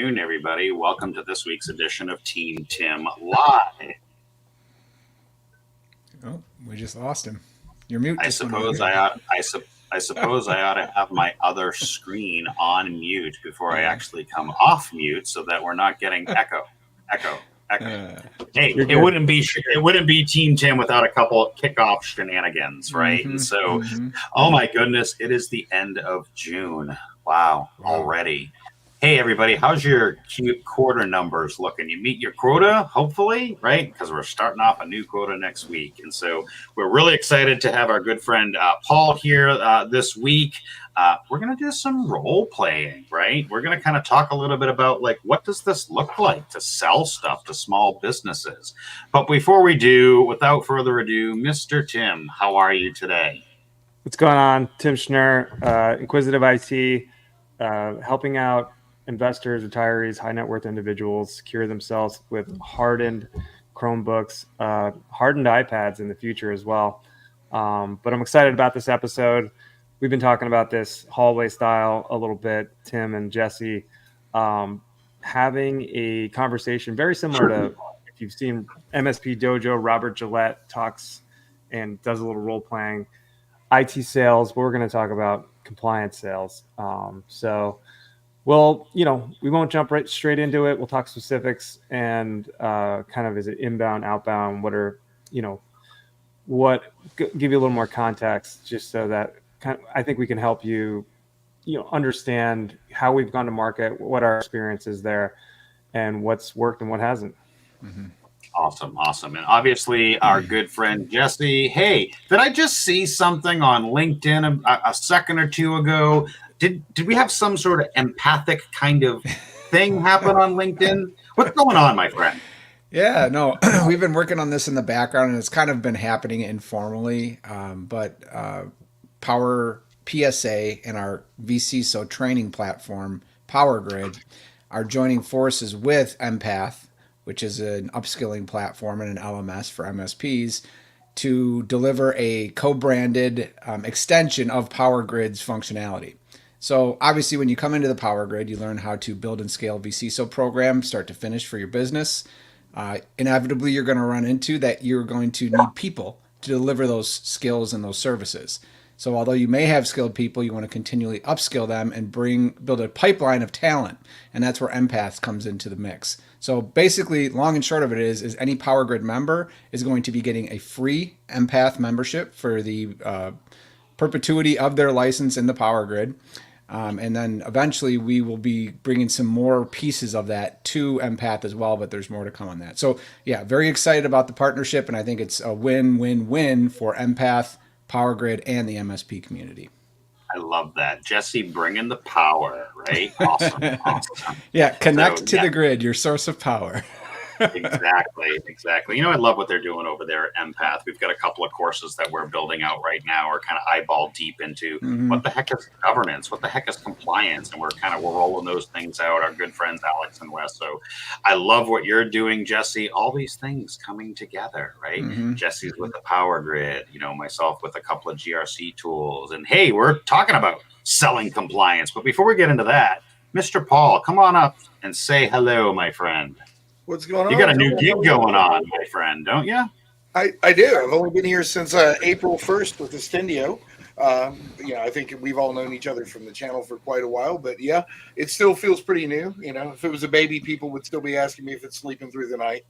afternoon, everybody. Welcome to this week's edition of TEAMTIM Live. Oh, we just lost him. You're mute. I suppose I ought to have my other screen on mute before I actually come off mute, so that we're not getting echo. Hey, it wouldn't be TEAMTIM without a couple of kickoff shenanigans, right? And so, oh my goodness, it is the end of June. Wow, already. Hey, everybody, how's your quarter numbers looking? You meet your quota, hopefully, right? Because we're starting off a new quota next week. And so we're really excited to have our good friend Paul here this week. We're going to do some role playing, right? We're going to kind of talk a little bit about, like, what does this look like to sell stuff to small businesses? But before we do, without further ado, Mr. Tim, how are you today? What's going on? Tim Schnurr, Inquisitive IT, helping out investors, retirees, high net worth individuals secure themselves with hardened Chromebooks, hardened iPads in the future as well. But I'm excited about this episode. We've been talking about this hallway style a little bit, Tim and Jesse, having a conversation very similar to, if you've seen MSP Dojo, Robert Gillette talks and does a little role playing, IT sales, but we're going to talk about compliance sales. Well, we won't jump straight into it. We'll talk specifics and kind of is it inbound, outbound, give you a little more context just so that I think we can help you, understand how we've gone to market, what our experience is there, and what's worked and what hasn't. Mm-hmm. Awesome. And obviously our good friend Jesse, hey, did I just see something on LinkedIn a second or two ago? Did we have some sort of empathic kind of thing happen on LinkedIn? What's going on, my friend? Yeah, no, we've been working on this in the background, and it's kind of been happening informally. But Power PSA and our vCISO training platform, PowerGrid, are joining forces with Empath, which is an upskilling platform and an LMS for MSPs, to deliver a co-branded extension of PowerGrid's functionality. So obviously when you come into the PowerGrid, you learn how to build and scale vCISO programs, start to finish for your business. Inevitably, you're going to run into that you're going to need people to deliver those skills and those services. So although you may have skilled people, you want to continually upskill them and build a pipeline of talent. And that's where Empath comes into the mix. So basically, long and short of it is any PowerGrid member is going to be getting a free Empath membership for the perpetuity of their license in the PowerGrid. And then eventually we will be bringing some more pieces of that to Empath as well, but there's more to come on that. So yeah, very excited about the partnership, and I think it's a win-win-win for Empath, PowerGrid, and the MSP community. I love that. Jesse bringing the power, right? Awesome. Yeah, connect to the grid, your source of power. Exactly. I love what they're doing over there at Empath. We've got a couple of courses that we're building out right now. We're kind of eyeball deep into what the heck is governance, what the heck is compliance, and we're rolling those things out. Our good friends Alex and Wes. So I love what you're doing, Jesse. All these things coming together, right? Jesse's with the PowerGrid, myself with a couple of GRC tools, and hey, we're talking about selling compliance. But before we get into that, Mr. Paul, come on up and say hello, my friend. What's going on? You got a new gig going on, my friend, don't you? I do. I've only been here since April 1st with Estendio. I think we've all known each other from the channel for quite a while, but yeah, it still feels pretty new. If it was a baby, people would still be asking me if it's sleeping through the night.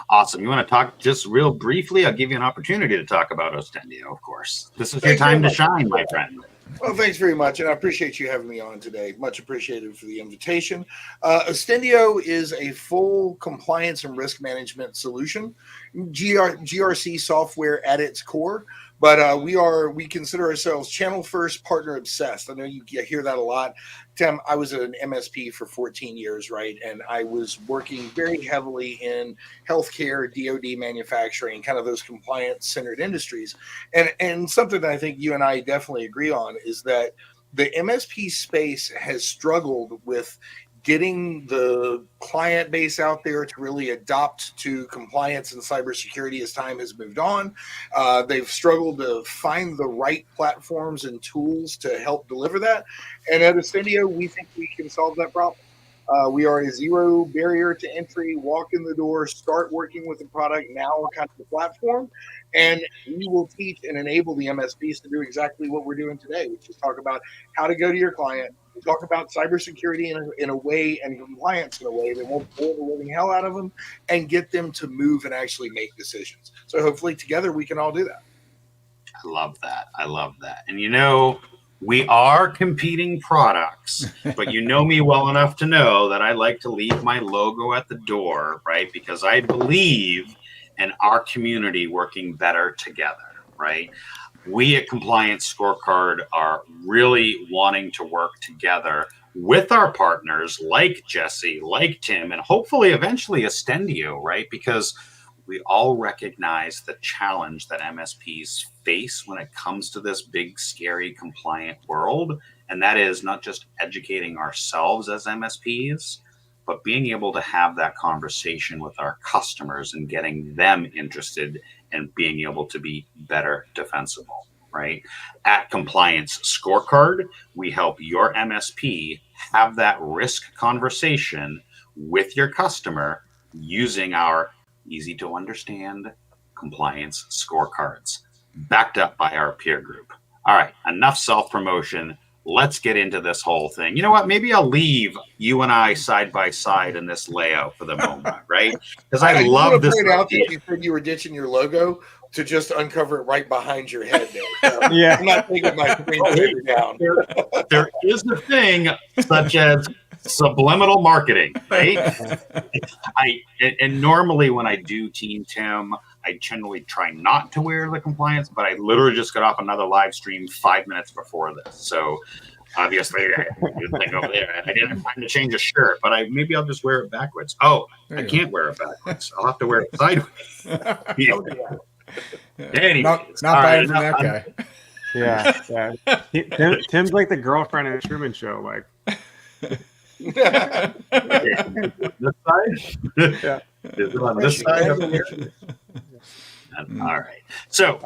Awesome. You want to talk just real briefly? I'll give you an opportunity to talk about Estendio, of course. This is your time to shine, my friend. Well, thanks very much, and I appreciate you having me on today. Much appreciated for the invitation. Estendio is a full compliance and risk management solution, GRC software at its core, but we consider ourselves channel first, partner obsessed. I know you hear that a lot. Tim, I was an MSP for 14 years, right? And I was working very heavily in healthcare, DoD manufacturing, kind of those compliance-centered industries. And something that I think you and I definitely agree on is that the MSP space has struggled with getting the client base out there to really adopt to compliance and cybersecurity as time has moved on. They've struggled to find the right platforms and tools to help deliver that. And at Astendio, we think we can solve that problem. We are a zero barrier to entry, walk in the door, start working with the product, now kind of the platform. And we will teach and enable the MSPs to do exactly what we're doing today, which is talk about how to go to your client, talk about cybersecurity in a way and compliance in a way that won't bore the living hell out of them, and get them to move and actually make decisions. So hopefully together we can all do that. I love that. I love that. And you know, we are competing products, but you know me well enough to know that I like to leave my logo at the door, right? Because I believe in our community working better together, right? We at Compliance Scorecard are really wanting to work together with our partners like Jesse, like Tim, and hopefully eventually Astendio, right? Because we all recognize the challenge that MSPs face when it comes to this big, scary, compliant world. And that is not just educating ourselves as MSPs, but being able to have that conversation with our customers and getting them interested and being able to be better defensible, right? At Compliance Scorecard, we help your MSP have that risk conversation with your customer using our easy to understand compliance scorecards, backed up by our peer group. All right, enough self-promotion. Let's get into this whole thing. You know what? Maybe I'll leave you and I side by side in this layout for the moment, right? Because I love this. Point out that you said you were ditching your logo to just uncover it right behind your head there. So Yeah. I'm not taking my screen down. There is a thing such as subliminal marketing, right? And normally when I do TEAMTIM, I generally try not to wear the compliance, but I literally just got off another live stream 5 minutes before this. So obviously I did the thing over there. I didn't have time to change a shirt, but maybe I'll just wear it backwards. Oh, I can't wear it backwards. I'll have to wear it sideways. Yeah. Anyways, not bad from that guy. Yeah. Tim's like the girlfriend in the Truman Show, like. This side? Yeah. Is it on this side up here? All right. So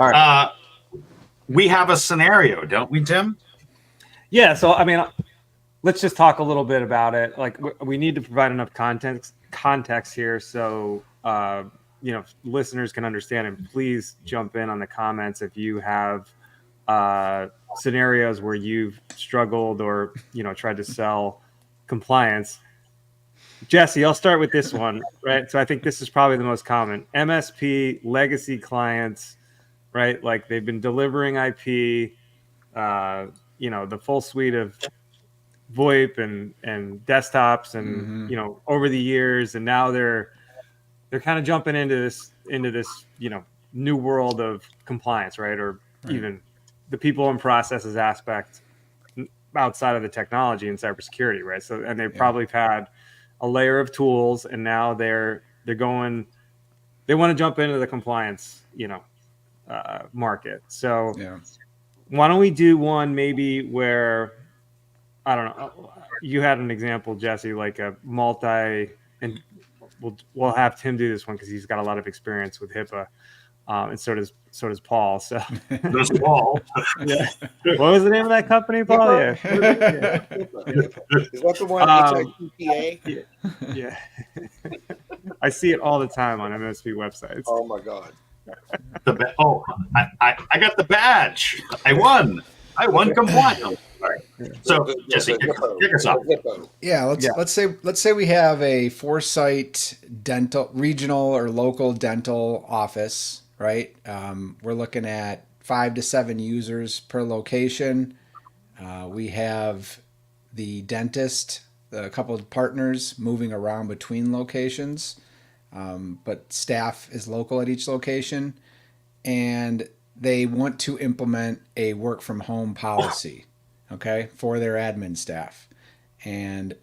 we have a scenario, don't we, Tim? Yeah. So, I mean, let's just talk a little bit about it. Like, we need to provide enough context here so, listeners can understand. And please jump in on the comments if you have scenarios where you've struggled or, tried to sell compliance. Jesse, I'll start with this one, right? So I think this is probably the most common. MSP legacy clients, right? Like they've been delivering IP, the full suite of VoIP and desktops and over the years, and now they're kind of jumping into this new world of compliance, right? Or even the people and processes aspect outside of the technology and cybersecurity, right? So, and they've probably had a layer of tools, and now they want to jump into the compliance, market. So, why don't we do one maybe where, I don't know, you had an example, Jesse, like a and we'll have Tim do this one because he's got a lot of experience with HIPAA. And so does Paul. So there's Paul. Yeah. What was the name of that company, Paul? Yeah. Is that the one? HIPAA? Yeah. I see it all the time on MSP websites. Oh my God. I got the badge. I won compliance. Right. So Jesse, kick us off. Yeah, let's say we have a 4-site dental regional or local dental office. Right, we're looking at 5 to 7 users per location. We have the dentist, a couple of partners moving around between locations, but staff is local at each location, and they want to implement a work from home policy, okay, for their admin staff. And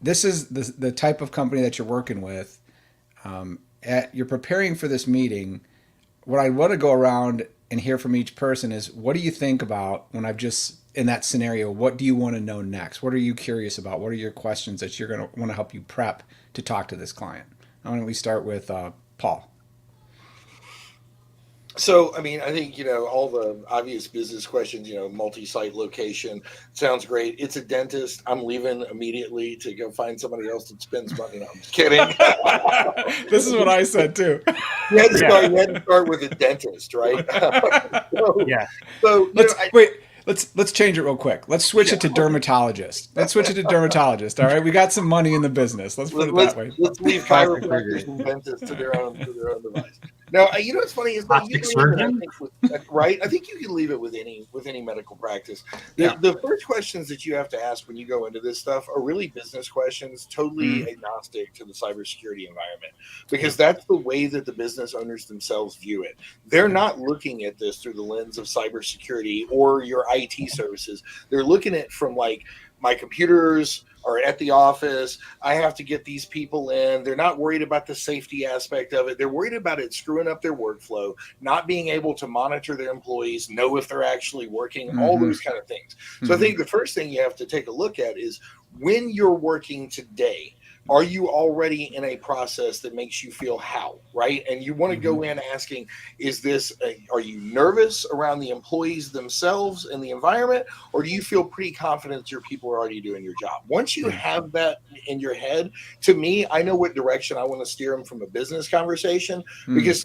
this is the type of company that you're working with. You're preparing for this meeting. What I want to go around and hear from each person is, what do you think about when I've just in that scenario? What do you want to know next? What are you curious about? What are your questions that you're going to want to help you prep to talk to this client? Why don't we start with Paul? So, I mean, I think, all the obvious business questions, multi-site location sounds great. It's a dentist. I'm leaving immediately to go find somebody else that spends money. No, I'm just kidding. This is what I said too. You had to start with a dentist, right? Yeah. So, let's change it real quick. Let's switch it to dermatologist. All right. We got some money in the business. Let's put it that way. Let's leave chiropractors and dentists to their own device. Now, what's funny is that Plastic surgeon? right? I think you can leave it with any medical practice. The first questions that you have to ask when you go into this stuff are really business questions, totally agnostic to the cybersecurity environment, because that's the way that the business owners themselves view it. They're not looking at this through the lens of cybersecurity or your IT services. They're looking at it from like, my computers are at the office. I have to get these people in. They're not worried about the safety aspect of it. They're worried about it screwing up their workflow, not being able to monitor their employees, know if they're actually working, all those kind of things. So I think the first thing you have to take a look at is, when you're working today, are you already in a process that makes you feel how, right? And you want to go in asking, are you nervous around the employees themselves and the environment, or do you feel pretty confident that your people are already doing your job? Once you have that in your head, to me, I know what direction I want to steer them from a business conversation, because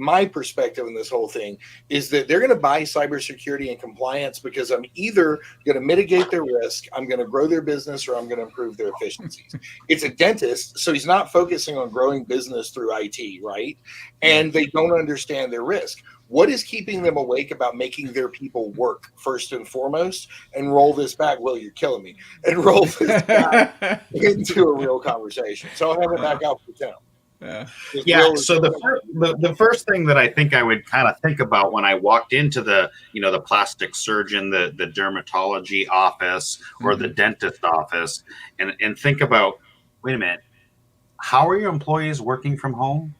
my perspective in this whole thing is that they're going to buy cybersecurity and compliance because I'm either going to mitigate their risk, I'm going to grow their business, or I'm going to improve their efficiencies. It's a dentist, so he's not focusing on growing business through IT, right? And they don't understand their risk. What is keeping them awake about making their people work first and foremost? And roll this back. Well, you're killing me. And roll this back into a real conversation. So I'll have it back out for Tim. Yeah. So the first thing that I think I would kind of think about when I walked into the plastic surgeon, the dermatology office, or the dentist office, and think about, wait a minute, how are your employees working from home?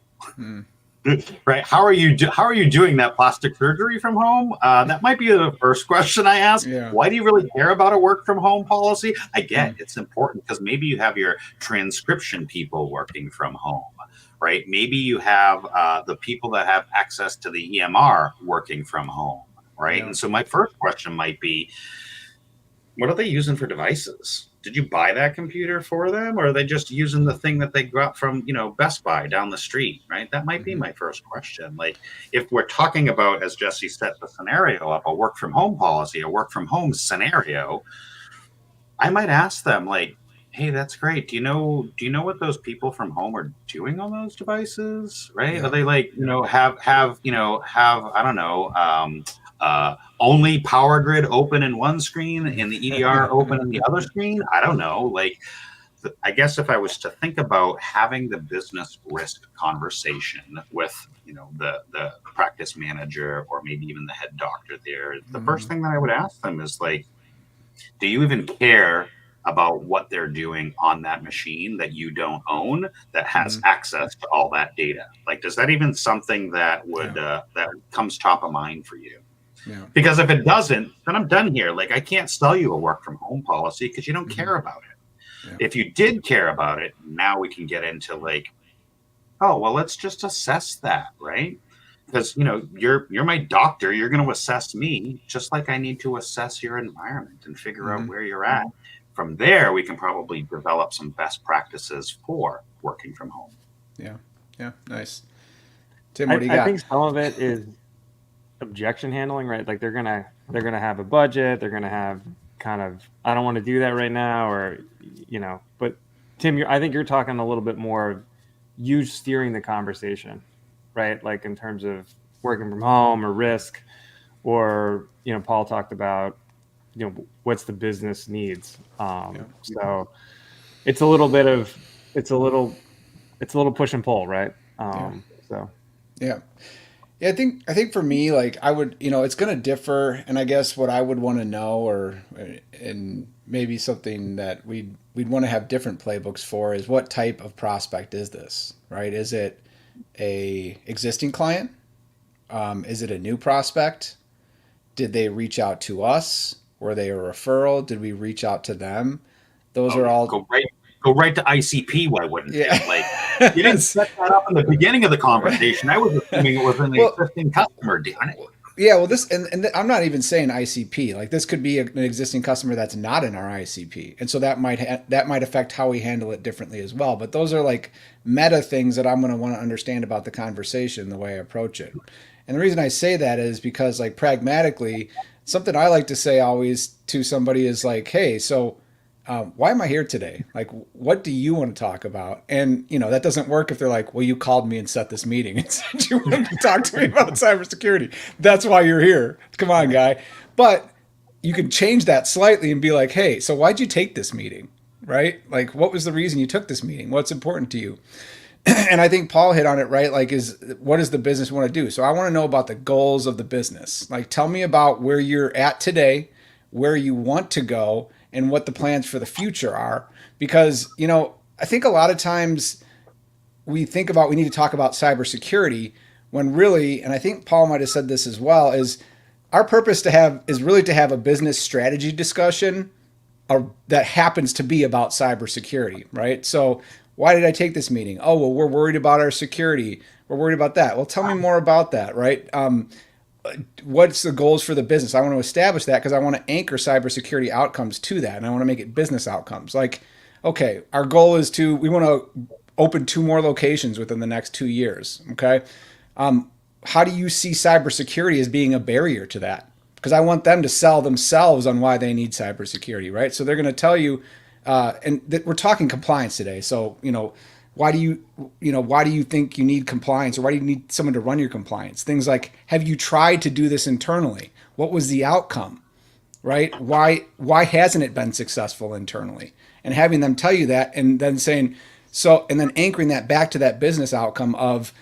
Right? How are you doing that plastic surgery from home? That might be the first question I ask. Yeah. Why do you really care about a work from home policy? I get it's important because maybe you have your transcription people working from home, right? Maybe you have the people that have access to the EMR working from home, right? Yeah. And so my first question might be, what are they using for devices? Did you buy that computer for them, or are they just using the thing that they got from, Best Buy down the street, right? That might be my first question. Like, if we're talking about, as Jesse set the scenario up, a work from home policy, a work from home scenario, I might ask them, like, hey, that's great. Do you know what those people from home are doing on those devices, right? Yeah. Are they like, have I don't know, only Power Grid open in one screen and the EDR open in the other screen? I don't know. Like, I guess if I was to think about having the business risk conversation with, the practice manager, or maybe even the head doctor there, the first thing that I would ask them is, like, do you even care about what they're doing on that machine that you don't own, that has access to all that data? Like, does that even something that would that comes top of mind for you? Yeah. Because if it doesn't, then I'm done here. Like, I can't sell you a work from home policy because you don't care about it. Yeah. If you did care about it, now we can get into, like, oh, well, let's just assess that, right? Because, you're my doctor. You're going to assess me just like I need to assess your environment and figure out where you're at. From there, we can probably develop some best practices for working from home. Yeah. Yeah. Nice. Tim, what do you got? I think some of it is objection handling, right? Like, they're gonna have a budget. They're gonna have kind of, I don't want to do that right now, or, but Tim, I think you're talking a little bit more of you steering the conversation, right? Like, in terms of working from home or risk, or, Paul talked about, what's the business needs. So it's a little push and pull, right? So. Yeah. Yeah, I think for me, like, I would, it's going to differ, and I guess what I would want to know, and maybe something that we'd want to have different playbooks for, is what type of prospect is this, right? Is it a existing client, Is it a new prospect? Did they reach out to us? Were they a referral? Did we reach out to them? Those are all go right to ICP. Why wouldn't you? Like, you didn't set that up in the beginning of the conversation. I was assuming it was an existing customer, damn it. Yeah, well, this and I'm not even saying ICP. Like, this could be an existing customer that's not in our ICP, and so that might affect how we handle it differently as well. But those are like meta things that I'm going to want to understand about the conversation, the way I approach it. And the reason I say that is because, like, pragmatically, something I like to say always to somebody is like, "Hey, so why am I here today? Like, what do you want to talk about?" And, that doesn't work if they're like, "Well, you called me and set this meeting and said you wanted to talk to me about cybersecurity. That's why you're here. Come on, guy." But you can change that slightly and be like, "Hey, so why'd you take this meeting?" Right? Like, what was the reason you took this meeting? What's important to you? And I think Paul hit on it, right? Like, what does the business want to do? So I want to know about the goals of the business. Like, tell me about where you're at today, where you want to go, and what the plans for the future are. Because, I think a lot of times we think about, we need to talk about cybersecurity when really, and I think Paul might have said this as well, is our purpose is really to have a business strategy discussion that happens to be about cybersecurity, right? So why did I take this meeting? Oh, well, we're worried about our security. We're worried about that. Well, tell me more about that, right? What's the goals for the business? I want to establish that because I want to anchor cybersecurity outcomes to that, and I want to make it business outcomes. Like, okay, our goal is we want to open 2 more locations within the next 2 years. Okay, how do you see cybersecurity as being a barrier to that? Because I want them to sell themselves on why they need cybersecurity, right? So they're going to tell you, we're talking compliance today. So why do you think you need compliance, or why do you need someone to run your compliance? Things like, have you tried to do this internally? What was the outcome, right? Why hasn't it been successful internally? And having them tell you that, and then saying, and then anchoring that back to that business outcome of,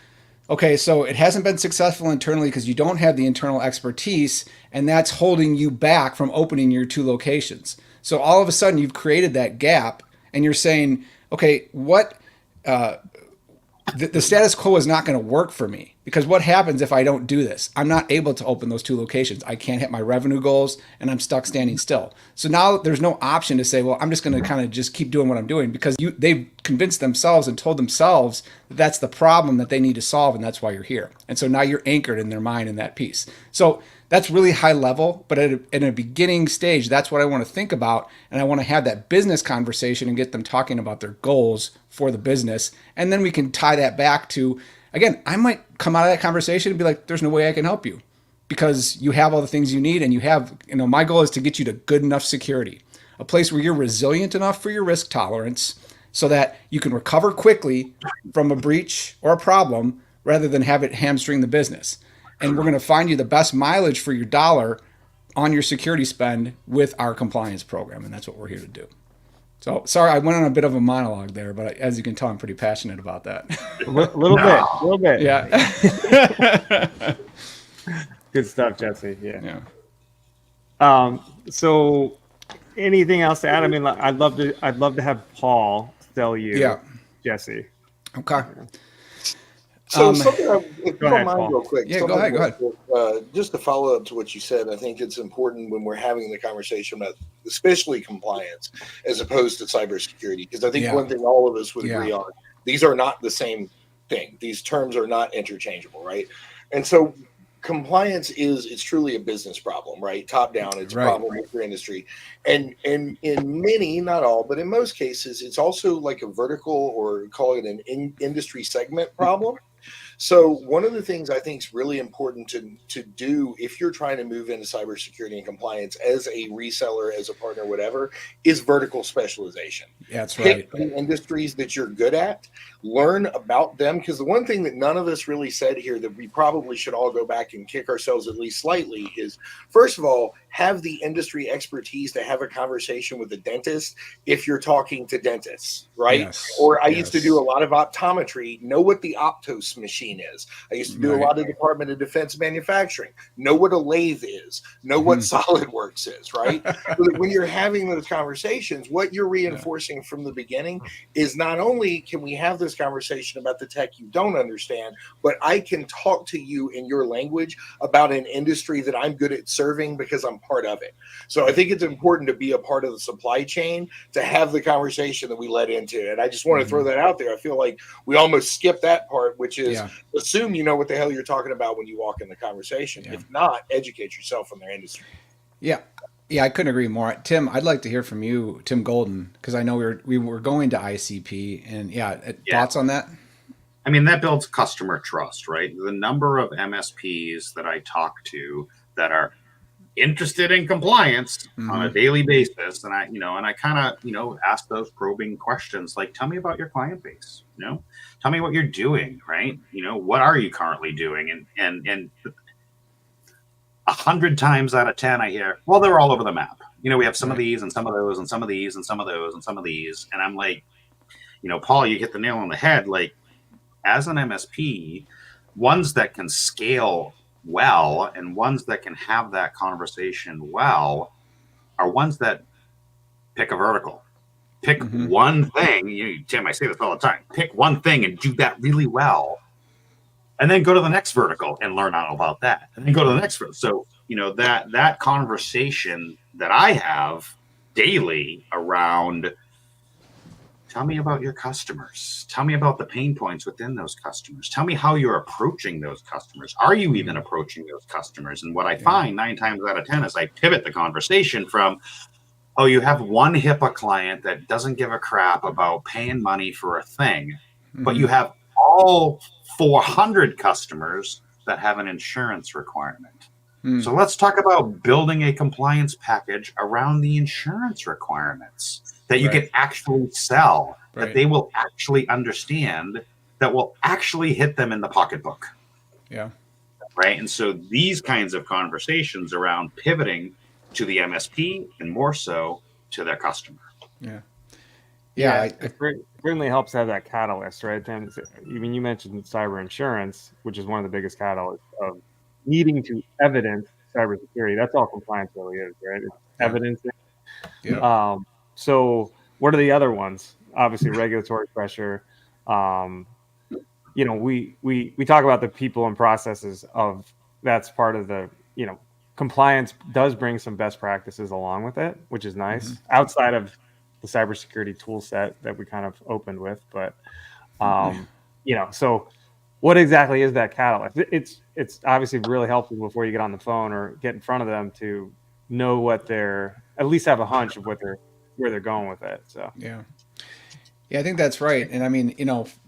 okay, so it hasn't been successful internally because you don't have the internal expertise, and that's holding you back from opening your 2 locations. So all of a sudden you've created that gap, and you're saying, okay, the status quo is not going to work for me, because what happens if I don't do this? I'm not able to open those 2 locations. I can't hit my revenue goals, and I'm stuck standing still. So now there's no option to say, well, I'm just going to kind of just keep doing what I'm doing, because they've convinced themselves and told themselves that that's the problem that they need to solve, and that's why you're here. And so now you're anchored in their mind in that piece. So that's really high level, but at a beginning stage, that's what I want to think about. And I want to have that business conversation and get them talking about their goals for the business. And then we can tie that back to, again, I might come out of that conversation and be like, there's no way I can help you because you have all the things you need. And you have, my goal is to get you to good enough security, a place where you're resilient enough for your risk tolerance so that you can recover quickly from a breach or a problem rather than have it hamstring the business. And we're going to find you the best mileage for your dollar on your security spend with our compliance program. And that's what we're here to do. So sorry, I went on a bit of a monologue there, but as you can tell, I'm pretty passionate about that. A little bit. Yeah. Good stuff, Jesse. Yeah. So anything else to add? I mean, I'd love to have Paul sell you, Jesse. Okay. So something, if you don't mind, Paul. real quick. Yeah, go ahead. Just to follow up to what you said, I think it's important when we're having the conversation about especially compliance as opposed to cybersecurity, because I think one thing all of us would agree on, these are not the same thing. These terms are not interchangeable, right? And so compliance it's truly a business problem, right? Top down, it's a problem with your industry. And in many, not all, but in most cases, it's also like a vertical, or call it an industry segment problem. So one of the things I think is really important to do if you're trying to move into cybersecurity and compliance as a reseller, as a partner, whatever, is vertical specialization. That's right. Pick the industries that you're good at, learn about them. Because the one thing that none of us really said here that we probably should all go back and kick ourselves at least slightly is, first of all, have the industry expertise to have a conversation with a dentist if you're talking to dentists, right? Yes, Or I used to do a lot of optometry, know what the Optos machine is. I used to do a lot of Department of Defense manufacturing, know what a lathe is, know what SolidWorks is, right? When you're having those conversations, what you're reinforcing from the beginning is not only can we have this conversation about the tech you don't understand, but I can talk to you in your language about an industry that I'm good at serving because I'm part of it. So I think it's important to be a part of the supply chain to have the conversation that we led into. And I just want to throw that out there. I feel like we almost skip that part, which is assume you know what the hell you're talking about when you walk in the conversation. If not, educate yourself on their industry. Yeah, I couldn't agree more. Tim, I'd like to hear from you, Tim Golden, because I know we were going to ICP, and thoughts on that? I mean, that builds customer trust, right? The number of MSPs that I talk to that are interested in compliance on a daily basis, and I kind of ask those probing questions, like, tell me about your client base, tell me what you're doing, right? What are you currently doing? And 100 times out of 10 I hear, well, they're all over the map. We have some of these and some of those and some of these and some of those and some of these, and I'm like, Paul, you hit the nail on the head. Like, as an MSP, ones that can scale well and ones that can have that conversation well are ones that pick a vertical, pick one thing. Tim, I say this all the time, pick one thing and do that really well, and then go to the next vertical and learn all about that, and then go to the next vertical. So that conversation that I have daily around, tell me about your customers. Tell me about the pain points within those customers. Tell me how you're approaching those customers. Are you even approaching those customers? And what I find 9 times out of 10 is I pivot the conversation from, oh, you have one HIPAA client that doesn't give a crap about paying money for a thing, but you have all 400 customers that have an insurance requirement. So let's talk about building a compliance package around the insurance requirements that you can actually sell, that they will actually understand, that will actually hit them in the pocketbook. Yeah. Right. And so these kinds of conversations around pivoting to the MSP and more so to their customer. It certainly helps to have that catalyst, right? And I mean, you mentioned cyber insurance, which is one of the biggest catalysts of needing to evidence cybersecurity. That's all compliance really is, right? It's evidencing. So what are the other ones? Obviously, regulatory pressure. We talk about the people and processes of, that's part of the, compliance does bring some best practices along with it, which is nice outside of the cybersecurity tool set that we kind of opened with. But, so what exactly is that catalyst? It's obviously really helpful before you get on the phone or get in front of them to know what they're, at least have a hunch of where they're going with it. So I think that's right. And I mean,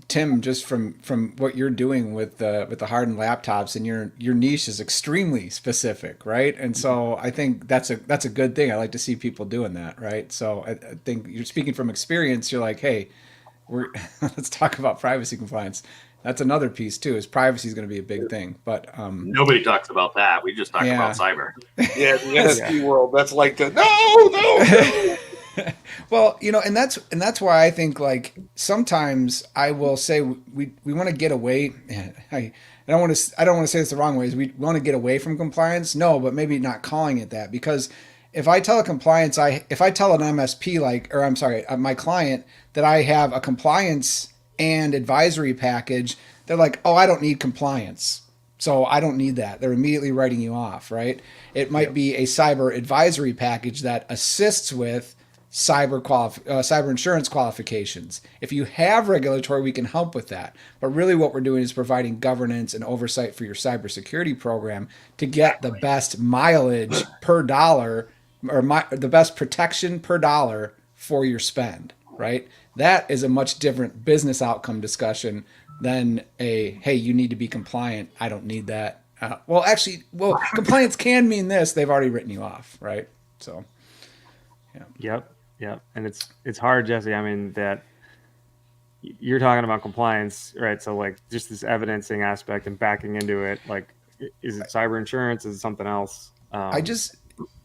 Tim, just from what you're doing with the hardened laptops, and your niche is extremely specific, right? And so I think that's a good thing. I like to see people doing that, right? So I think you're speaking from experience. You're like, hey, let's talk about privacy compliance. That's another piece too. Is privacy is going to be a big thing, but nobody talks about that. We just talk about cyber. Yeah, the NSP world. That's like the no. Well, and that's why I think, like, sometimes I will say we want to get away. I don't want to say this the wrong way. Is we want to get away from compliance? No, but maybe not calling it that, because if I tell if I tell an MSP, my client, that I have a compliance and advisory package, they're like, oh, I don't need compliance, so I don't need that. They're immediately writing you off, right? It might be a cyber advisory package that assists with cyber insurance qualifications. If you have regulatory, we can help with that. But really what we're doing is providing governance and oversight for your cybersecurity program to get the best mileage per dollar, or the best protection per dollar for your spend, right? That is a much different business outcome discussion than hey, you need to be compliant. I don't need that. Compliance can mean this. They've already written you off, right? So, Yep. And it's hard, Jesse. I mean, that you're talking about compliance, right? So, like, just this evidencing aspect and backing into it. Like, is it cyber insurance? Is it something else?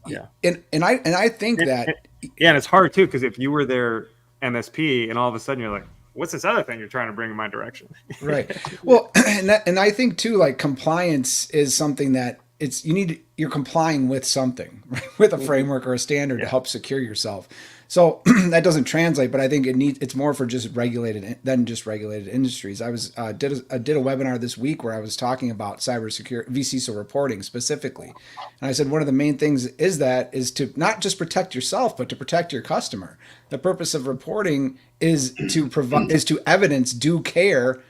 Yeah. And I think that yeah, and it's hard too, because if you were their MSP and all of a sudden you're like, what's this other thing you're trying to bring in my direction? right. Well, and I think too, like compliance is something that you're complying with something, right? With a framework or a standard to help secure yourself. So that doesn't translate, but I think it's more for just regulated than just regulated industries. I was did a webinar this week where I was talking about cybersecurity vCISO reporting specifically, and I said one of the main things is to not just protect yourself but to protect your customer. The purpose of reporting is to evidence due care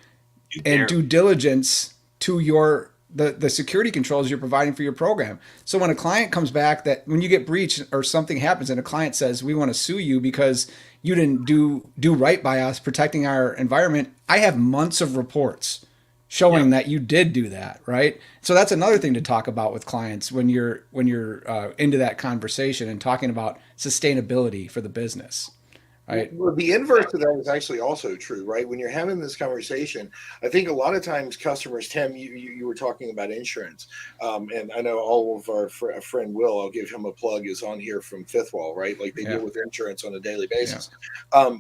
and due diligence to the security controls you're providing for your program. So when a client comes back, that when you get breached or something happens and a client says, we want to sue you because you didn't do right by us protecting our environment, I have months of reports showing that you did do that, right? So that's another thing to talk about with clients when you're into that conversation and talking about sustainability for the business. Right. Well, the inverse of that is actually also true, right? When you're having this conversation, I think a lot of times customers, Tim, you were talking about insurance, and I know all of our friend Will, I'll give him a plug, is on here from Fifth Wall, right? Like they deal with insurance on a daily basis. Yeah.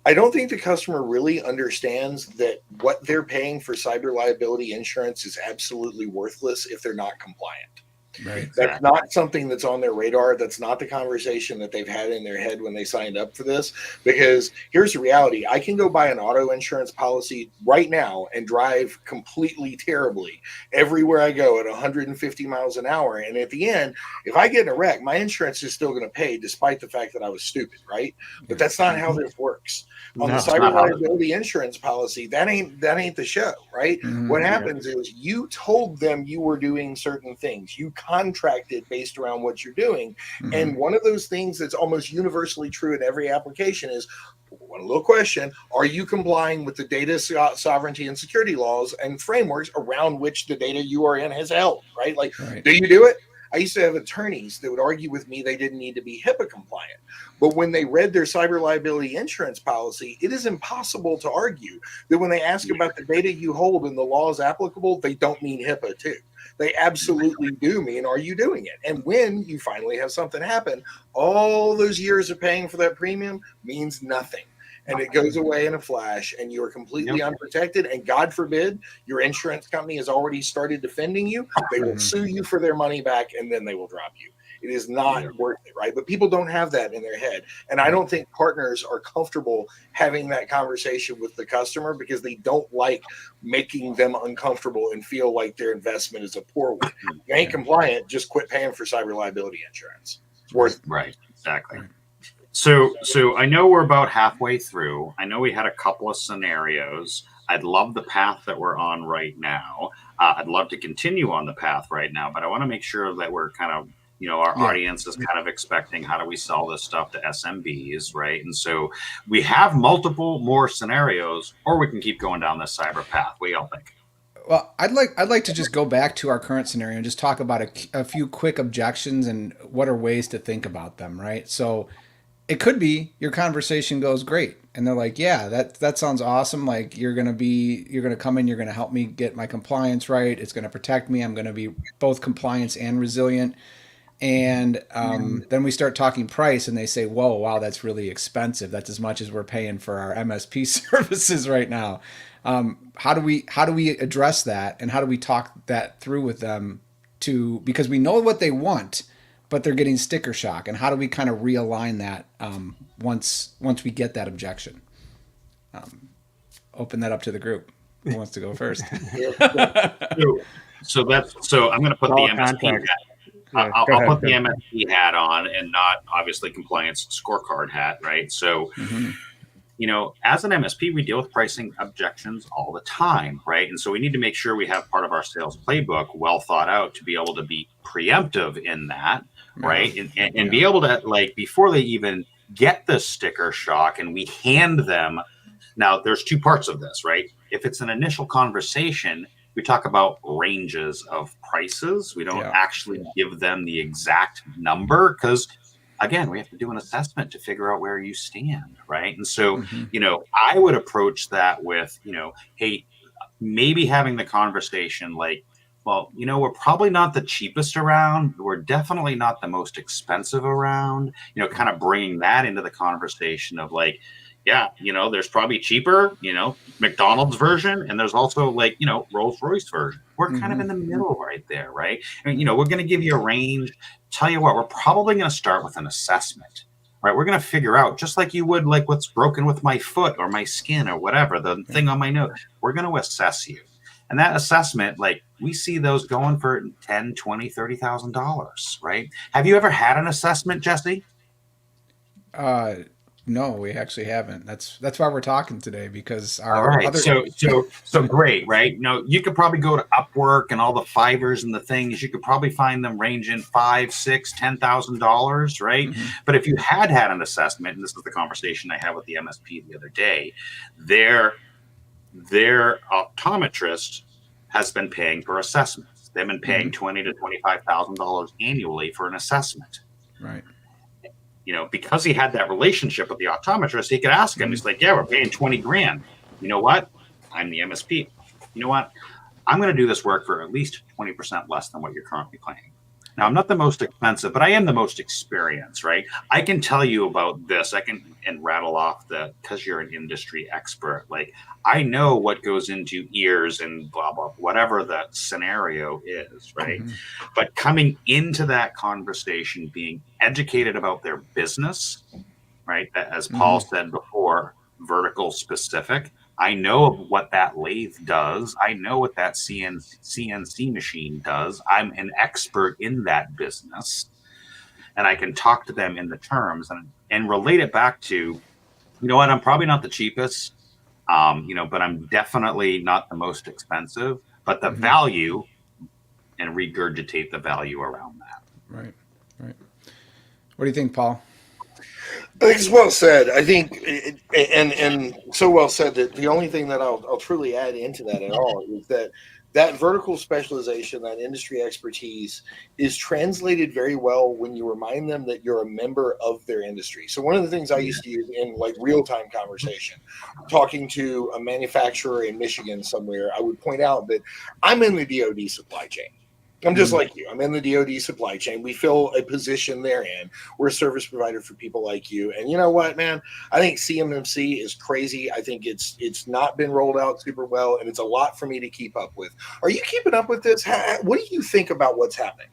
I don't think the customer really understands that what they're paying for cyber liability insurance is absolutely worthless if they're not compliant. Right. That's not something that's on their radar. That's not the conversation that they've had in their head when they signed up for this. Because here's the reality. I can go buy an auto insurance policy right now and drive completely terribly everywhere I go at 150 miles an hour. And at the end, if I get in a wreck, my insurance is still going to pay despite the fact that I was stupid, right? But that's not how this works. On the cyber liability insurance policy, that ain't the show, right? Mm-hmm. What happens is you told them you were doing certain things. You contracted based around what you're doing. Mm-hmm. And one of those things that's almost universally true in every application is one little question: are you complying with the data sovereignty and security laws and frameworks around which the data you are in has held, right? Like, do you do it? I used to have attorneys that would argue with me they didn't need to be HIPAA compliant. But when they read their cyber liability insurance policy, it is impossible to argue that when they ask about the data you hold and the laws applicable, they don't mean HIPAA too. They absolutely do mean, are you doing it? And when you finally have something happen, all those years of paying for that premium means nothing. And it goes away in a flash, and you are completely unprotected. And God forbid, your insurance company has already started defending you. They will sue you for their money back, and then they will drop you. It is not worth it, right? But people don't have that in their head. And I don't think partners are comfortable having that conversation with the customer because they don't like making them uncomfortable and feel like their investment is a poor one. You ain't compliant, just quit paying for cyber liability insurance. It's worth it. Right, exactly. So I know we're about halfway through. I know we had a couple of scenarios. I'd love the path that we're on right now. I'd love to continue on the path right now, but I want to make sure that we're kind of, our audience is kind of expecting, how do we sell this stuff to SMBs, right? And so we have multiple more scenarios, or we can keep going down this cyber path. What do y'all think? Well, I'd like to just go back to our current scenario and just talk about a few quick objections and what are ways to think about them, right? So it could be your conversation goes great and they're like, yeah, that sounds awesome. Like you're going to come in, you're going to help me get my compliance right. It's going to protect me. I'm going to be both compliance and resilient. And then we start talking price and they say, whoa, wow, that's really expensive. That's as much as we're paying for our MSP services right now. How do we address that? And how do we talk that through with them because we know what they want, but they're getting sticker shock, and how do we kind of realign that once we get that objection? Open that up to the group. Who wants to go first? So I'm going to put the MSP hat. I'll put the MSP hat on and not obviously compliance scorecard hat, right? So, as an MSP, we deal with pricing objections all the time, right? And so we need to make sure we have part of our sales playbook well thought out to be able to be preemptive in that, right? And be able to, like, before they even get the sticker shock and we hand them. Now, there's two parts of this, right? If it's an initial conversation, we talk about ranges of prices. We don't actually give them the exact number because, again, we have to do an assessment to figure out where you stand, right? And so, I would approach that with, hey, maybe having the conversation like, well, you know, we're probably not the cheapest around. We're definitely not the most expensive around. You know, kind of bringing that into the conversation of like, yeah, you know, there's probably cheaper, you know, McDonald's version, and there's also like, you know, Rolls-Royce version. We're kind of in the middle right there, right? And, you know, we're going to give you a range. Tell you what, we're probably going to start with an assessment, right? We're going to figure out, just like you would like what's broken with my foot or my skin or whatever, the thing on my nose. We're going to assess you. And that assessment, like we see those going for $10, $20, $30,000, right? Have you ever had an assessment, Jesse? No, we actually haven't. That's why we're talking today, because All our right. other So great, right? You know, you could probably go to Upwork and all the Fivers and the things. You could probably find them ranging $5,000, $6,000, $10,000, right? But if you had an assessment, and this is the conversation I had with the MSP the other day, their optometrist has been paying for assessments. They've been paying $20,000 to $25,000 annually for an assessment. Right. You know, because he had that relationship with the optometrist, he could ask him. He's like, "Yeah, we're paying 20 grand. You know what? I'm the MSP. You know what? I'm going to do this work for at least 20% less than what you're currently paying." Now, I'm not the most expensive, but I am the most experienced, right? I can tell you about this. I can and rattle off because you're an industry expert. Like, I know what goes into ears and blah, blah, whatever the scenario is, right? But coming into that conversation, being educated about their business, right? As Paul said before, vertical specific. I know what that lathe does. I know what that CNC machine does. I'm an expert in that business. And I can talk to them in the terms and relate it back to, you know what, I'm probably not the cheapest, you know, but I'm definitely not the most expensive. But the value, and regurgitate the value around that. Right. Right. What do you think, Paul? I think it's well said. I think, and so well said that the only thing that I'll truly add into that at all is that vertical specialization, that industry expertise is translated very well when you remind them that you're a member of their industry. So one of the things I used to use in like real-time conversation, talking to a manufacturer in Michigan somewhere, I would point out that I'm in the DoD supply chain. I'm just like you. I'm in the DoD supply chain. We fill a position therein. We're a service provider for people like you. And you know what, man? I think CMMC is crazy. I think it's not been rolled out super well, and it's a lot for me to keep up with. Are you keeping up with this? What do you think about what's happening?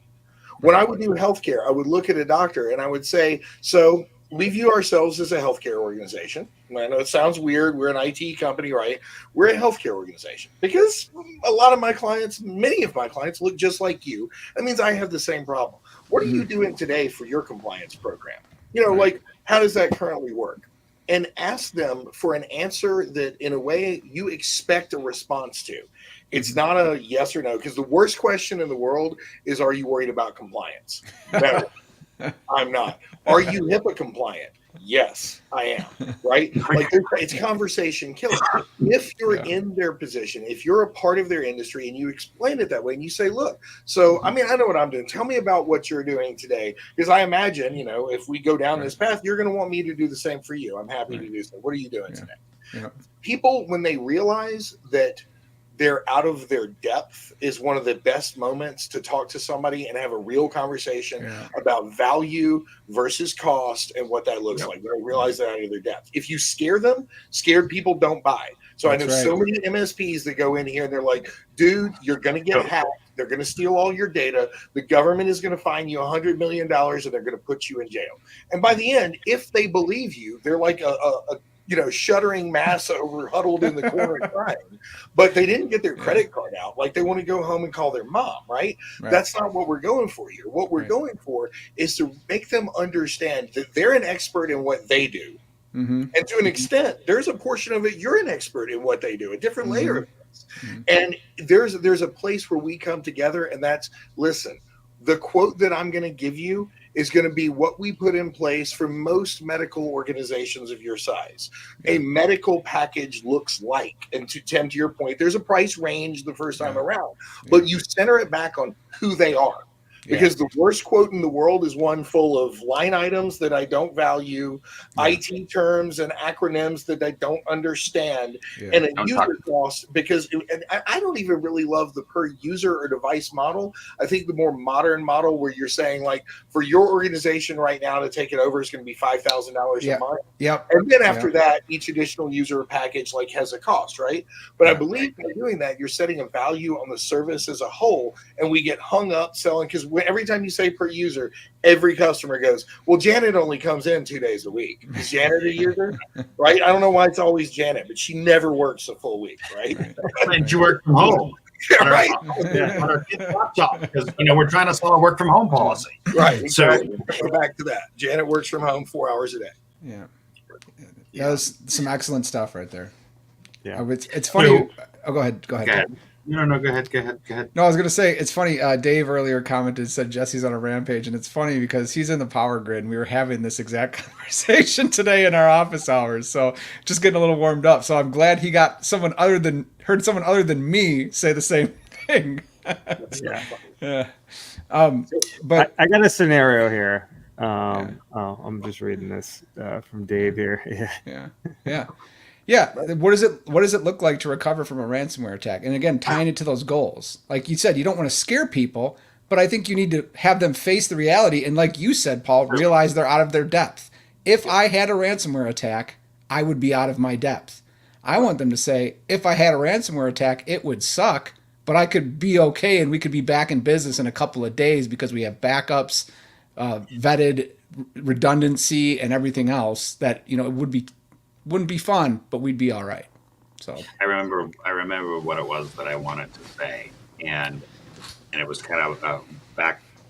When I would do healthcare, I would look at a doctor and I would say, so we view ourselves as a healthcare organization. I know it sounds weird. We're an IT company, right? We're a healthcare organization because a lot of my clients, many of my clients look just like you. That means I have the same problem. What are you doing today for your compliance program? You know, like, how does that currently work? And ask them for an answer that in a way you expect a response to. It's not a yes or no, because the worst question in the world is, are you worried about compliance? No, I'm not. Are you HIPAA compliant? Yes, I am. Right? Like, it's conversation killer. If you're in their position, if you're a part of their industry and you explain it that way and you say, look, so, I mean, I know what I'm doing. Tell me about what you're doing today. Because I imagine, you know, if we go down this path, you're going to want me to do the same for you. I'm happy to do so. What are you doing today? People, when they realize that they're out of their depth, is one of the best moments to talk to somebody and have a real conversation about value versus cost and what that looks like. They realize they're out of their depth. If you scare them, scared people don't buy. So I know so many MSPs that go in here and they're like, dude, you're going to get hacked. They're going to steal all your data. The government is going to fine you $100 million and they're going to put you in jail. And by the end, if they believe you, they're like a shuddering mass over huddled in the corner crying, but they didn't get their credit card out. Like, they want to go home and call their mom, right? That's not what we're going for here. What we're going for is to make them understand that they're an expert in what they do. And to an extent, there's a portion of it, you're an expert in what they do, a different layer of this. And there's a place where we come together, and that's, listen, the quote that I'm going to give you is going to be what we put in place for most medical organizations of your size. A medical package looks like, and to Tim, to your point, there's a price range the first time around, but you center it back on who they are. because the worst quote in the world is one full of line items that I don't value, IT terms and acronyms that I don't understand, and a user cost, because and I don't even really love the per user or device model. I think the more modern model where you're saying, like, for your organization right now to take it over is going to be $5,000 a month. And then after that, each additional user package like has a cost, right? But I believe by doing that, you're setting a value on the service as a whole, and we get hung up selling, because every time you say per user, every customer goes, well, Janet only comes in 2 days a week. Is Janet a user? Right? I don't know why it's always Janet, but she never works a full week, right? And she works from home. Right. On our kid's laptop, because we're trying to sell a work from home policy. Right. So go back to that. Janet works from home 4 hours a day. Yeah. That was some excellent stuff right there. Yeah. It's funny. Go ahead. No, go ahead. No, I was going to say, it's funny. Dave earlier commented, said Jesse's on a rampage. And it's funny because he's in the power grid and we were having this exact conversation today in our office hours. So just getting a little warmed up. So I'm glad he got heard someone other than me say the same thing. Yeah. But I got a scenario here. I'm just reading this from Dave here. Yeah. What does it look like to recover from a ransomware attack? And again, tying it to those goals. Like you said, you don't want to scare people, but I think you need to have them face the reality. And like you said, Paul, realize they're out of their depth. If I had a ransomware attack, I would be out of my depth. I want them to say, if I had a ransomware attack, it would suck, but I could be okay and we could be back in business in a couple of days because we have backups, vetted redundancy and everything else that, it wouldn't be fun, but we'd be all right. So I remember what it was that I wanted to say, and it was kind of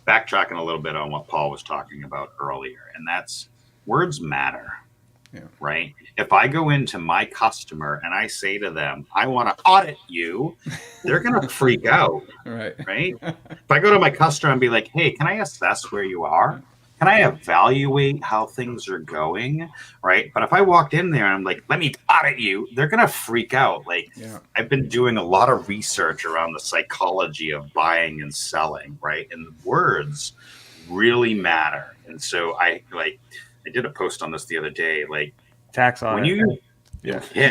backtracking a little bit on what Paul was talking about earlier, and that's words matter. Right? If I go into my customer and I say to them, I want to audit you, they're going to freak out. Right? If I go to my customer and be like, hey, can I assess where you are? Can I evaluate how things are going? Right? But if I walked in there and I'm like, let me audit you, they're going to freak out. I've been doing a lot of research around the psychology of buying and selling, right? And words really matter. And so I did a post on this the other day, tax audit.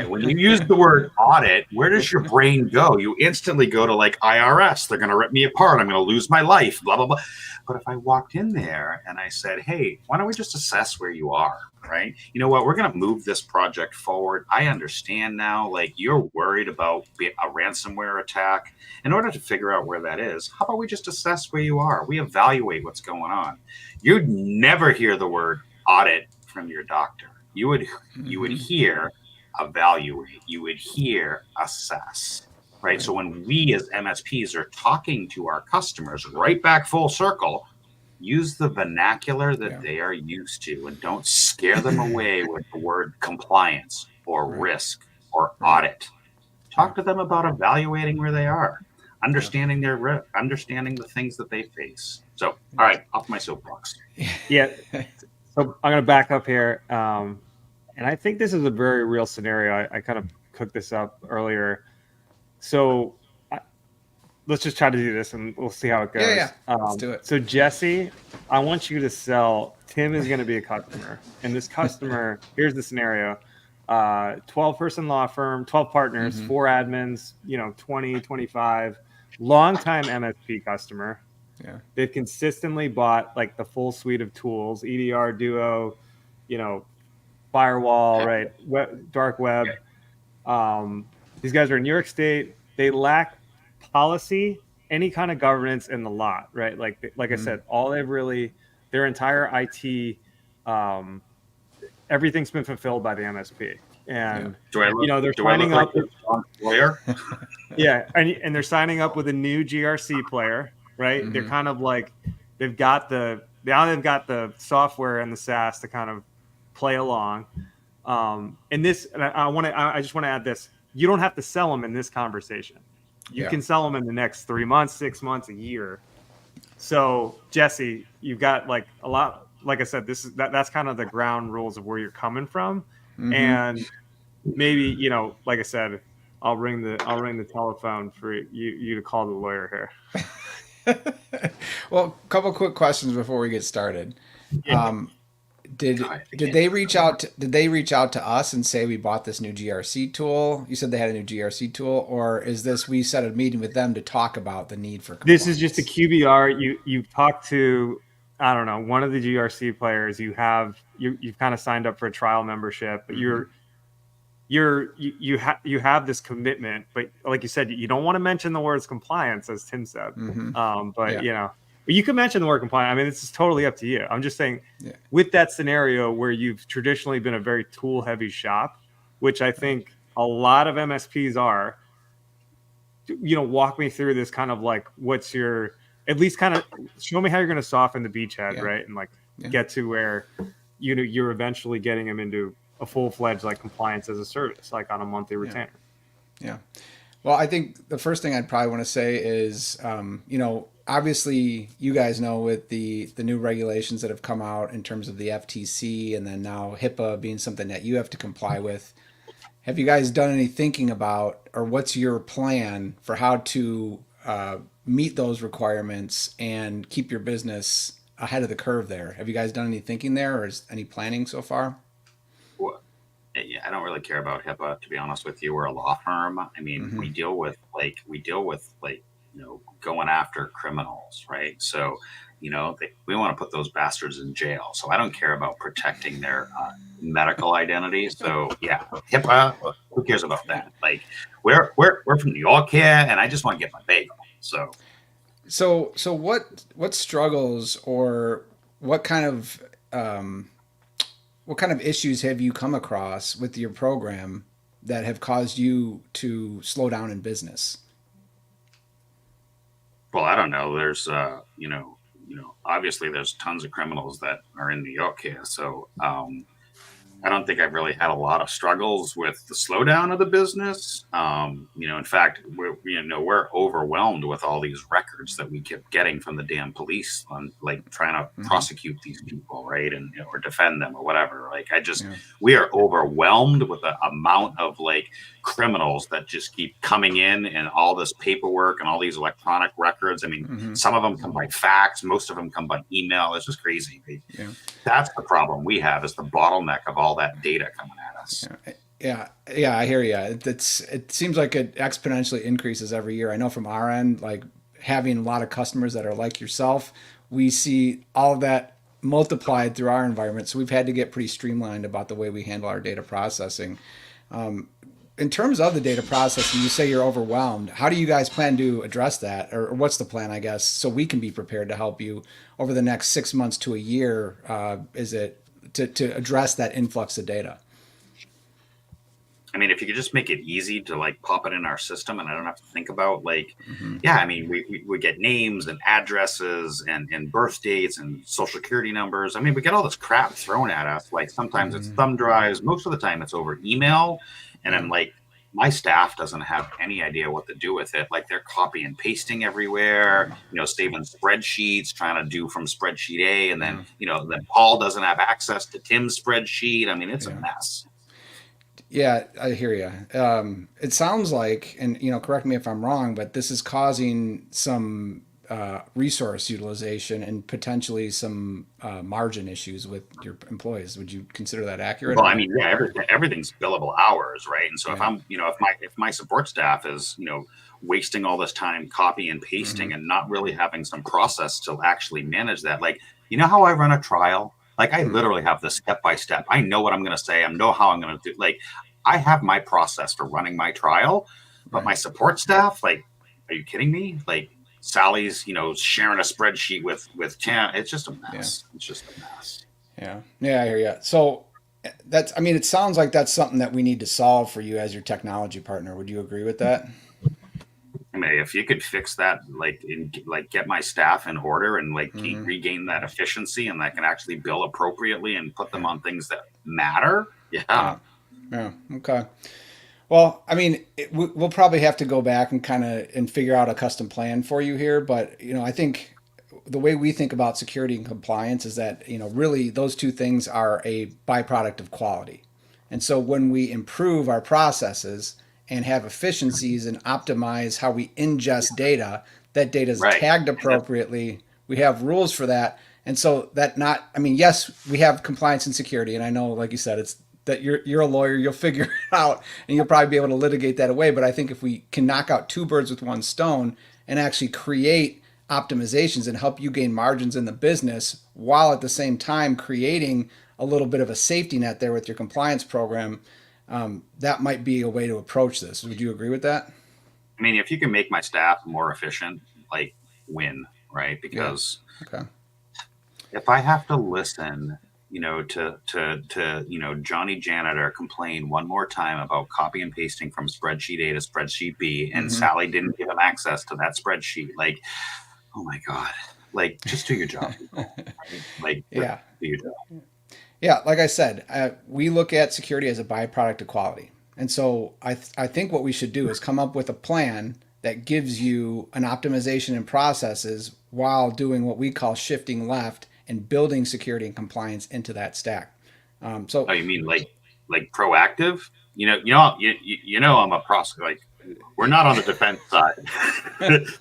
When you use the word audit, where does your brain go? You instantly go to IRS. They're going to rip me apart. I'm going to lose my life, blah, blah, blah. But if I walked in there and I said, hey, why don't we just assess where you are, right? You know what? We're going to move this project forward. I understand now, you're worried about a ransomware attack. In order to figure out where that is, how about we just assess where you are? We evaluate what's going on. You'd never hear the word audit from your doctor. You would hear evaluate. You would hear assess. Right. So when we as MSPs are talking to our customers, right back full circle, use the vernacular that they are used to, and don't scare them away with the word compliance or risk or audit. Talk to them about evaluating where they are, understanding their risk, understanding the things that they face. So, all right, off my soapbox. Yeah. So I'm going to back up here. And I think this is a very real scenario. I kind of cooked this up earlier. So let's just try to do this and we'll see how it goes. Yeah. Let's do it. So Jesse, I want you to sell. Tim is going to be a customer. And this customer, here's the scenario. 12-person law firm, 12 partners, 4 admins, 20, 25, longtime MSP customer. Yeah. They've consistently bought the full suite of tools, EDR, Duo, firewall, right? Dark web. These guys are in New York State. They lack policy, any kind of governance in the lot, right? Like I said, all they've really, their entire IT, everything's been fulfilled by the MSP. And they're signing up with lawyer. and they're signing up with a new GRC player, right? They're kind of they've got the software and the SaaS to kind of play along. And I just want to add this. You don't have to sell them in this conversation. You can sell them in the next 3 months, 6 months, a year. So Jesse, you've got a lot, like I said, that's kind of the ground rules of where you're coming from. And maybe, like I said, I'll ring the telephone for you to call the lawyer here. Well, a couple quick questions before we get started. Yeah. Did God, I did can't they do reach that. out did they reach out to us and say we bought this new GRC tool? You said they had a new GRC tool, or is this we set a meeting with them to talk about the need for This is just a compliance? QBR. You've talked to, I don't know, one of the GRC players. You've kind of signed up for a trial membership, but Mm-hmm. you have this commitment. But like you said, you don't want to mention the words compliance, as Tim said. Mm-hmm. But Yeah. you can mention the word compliance. I mean, this is totally up to you. I'm just saying, Yeah. with that scenario where you've traditionally been a very tool heavy shop, which I think a lot of MSPs are, walk me through this kind of like, what's your, at least kind of show me how you're going to soften the beachhead, Yeah. right? And like Yeah. get to where, you're eventually getting them into a full-fledged like compliance as a service, like on a monthly retainer. Yeah. Well, I think the first thing I'd probably want to say is, obviously you guys know with the new regulations that have come out in terms of the FTC and then now HIPAA being something that you have to comply with. Have you guys done any thinking about, or what's your plan for how to meet those requirements and keep your business ahead of the curve there? Have you guys done any thinking there, or is any planning so far? Well, yeah, I don't really care about HIPAA, to be honest with you. We're a law firm. I mean, Mm-hmm. we deal with going after criminals, right? So, we want to put those bastards in jail. So I don't care about protecting their medical identity. So yeah, HIPAA. Who cares about that? Like, we're from New York here, and I just want to get my bagel. So So what struggles, or what kind of issues have you come across with your program that have caused you to slow down in business? well, I don't know. There's obviously there's tons of criminals that are in New York here. So I don't think I've really had a lot of struggles with the slowdown of the business. In fact, we're overwhelmed with all these records that we kept getting from the damn police on like trying to Mm-hmm. prosecute these people, right, and or defend them or whatever. Like Yeah. we are overwhelmed with the amount of like criminals that just keep coming in and all this paperwork and all these electronic records. I mean, Mm-hmm. some of them come by fax, most of them come by email. It's just crazy. Yeah. That's the problem we have, is the bottleneck of all that data coming at us. Yeah, I hear you. It seems like it exponentially increases every year. I know from our end, like having a lot of customers that are like yourself, we see all of that multiplied through our environment. So we've had to get pretty streamlined about the way we handle our data processing. In terms of the data processing, you say you're overwhelmed. How do you guys plan to address that, or what's the plan, I guess, so we can be prepared to help you over the next 6 months to a year? Is it to address that influx of data? I mean, if you could just make it easy to like pop it in our system and I don't have to think about like, Mm-hmm. yeah, I mean, we get names and addresses and birth dates and social security numbers. I mean, we get all this crap thrown at us. Like sometimes it's Mm-hmm. thumb drives. Most of the time it's over email. And Yeah. then like my staff doesn't have any idea what to do with it. Like they're copy and pasting everywhere, saving spreadsheets, trying to do from spreadsheet A. And then, then Paul doesn't have access to Tim's spreadsheet. I mean, it's a Yeah. mess. Yeah, I hear you. It sounds like, and correct me if I'm wrong, but this is causing some resource utilization and potentially some margin issues with your employees. Would you consider that accurate? Well, I mean, yeah, everything's billable hours, right? And so if Yeah. I'm, if my support staff is, wasting all this time copy and pasting Mm-hmm. and not really having some process to actually manage that, like, how I run a trial? Like, I literally have this step by step. I know what I'm going to say. I know how I'm going to do. Like, I have my process for running my trial, but Right. my support staff, like, are you kidding me? Like, Sally's, sharing a spreadsheet with Chan. It's just a mess. Yeah. It's just a mess. Yeah, I hear you. So it sounds like that's something that we need to solve for you as your technology partner. Would you agree with that? I mean, if you could fix that, get my staff in order and Mm-hmm. regain that efficiency, and I can actually bill appropriately and put them on things that matter. Yeah. Yeah. Okay. Well, I mean, we'll probably have to go back and figure out a custom plan for you here. But I think the way we think about security and compliance is that really those two things are a byproduct of quality. And so when we improve our processes and have efficiencies and optimize how we ingest data, that data is Right. tagged appropriately. We have rules for that. And so that not, I mean, yes, we have compliance and security. And I know, like you said, it's that you're a lawyer, you'll figure it out and you'll probably be able to litigate that away. But I think if we can knock out two birds with one stone and actually create optimizations and help you gain margins in the business while at the same time creating a little bit of a safety net there with your compliance program, that might be a way to approach this. Would you agree with that? I mean, if you can make my staff more efficient, like win, right? Because Okay. if I have to listen, to Johnny Janitor complain one more time about copy and pasting from spreadsheet A to spreadsheet B, and Sally didn't give him access to that spreadsheet, like, oh my God, like just do your job, people. Like, do your job. Yeah, like I said, we look at security as a byproduct of quality. And so I think what we should do is come up with a plan that gives you an optimization in processes while doing what we call shifting left and building security and compliance into that stack. Oh, you mean like proactive? I'm a prosecutor. Like, we're not on the defense side,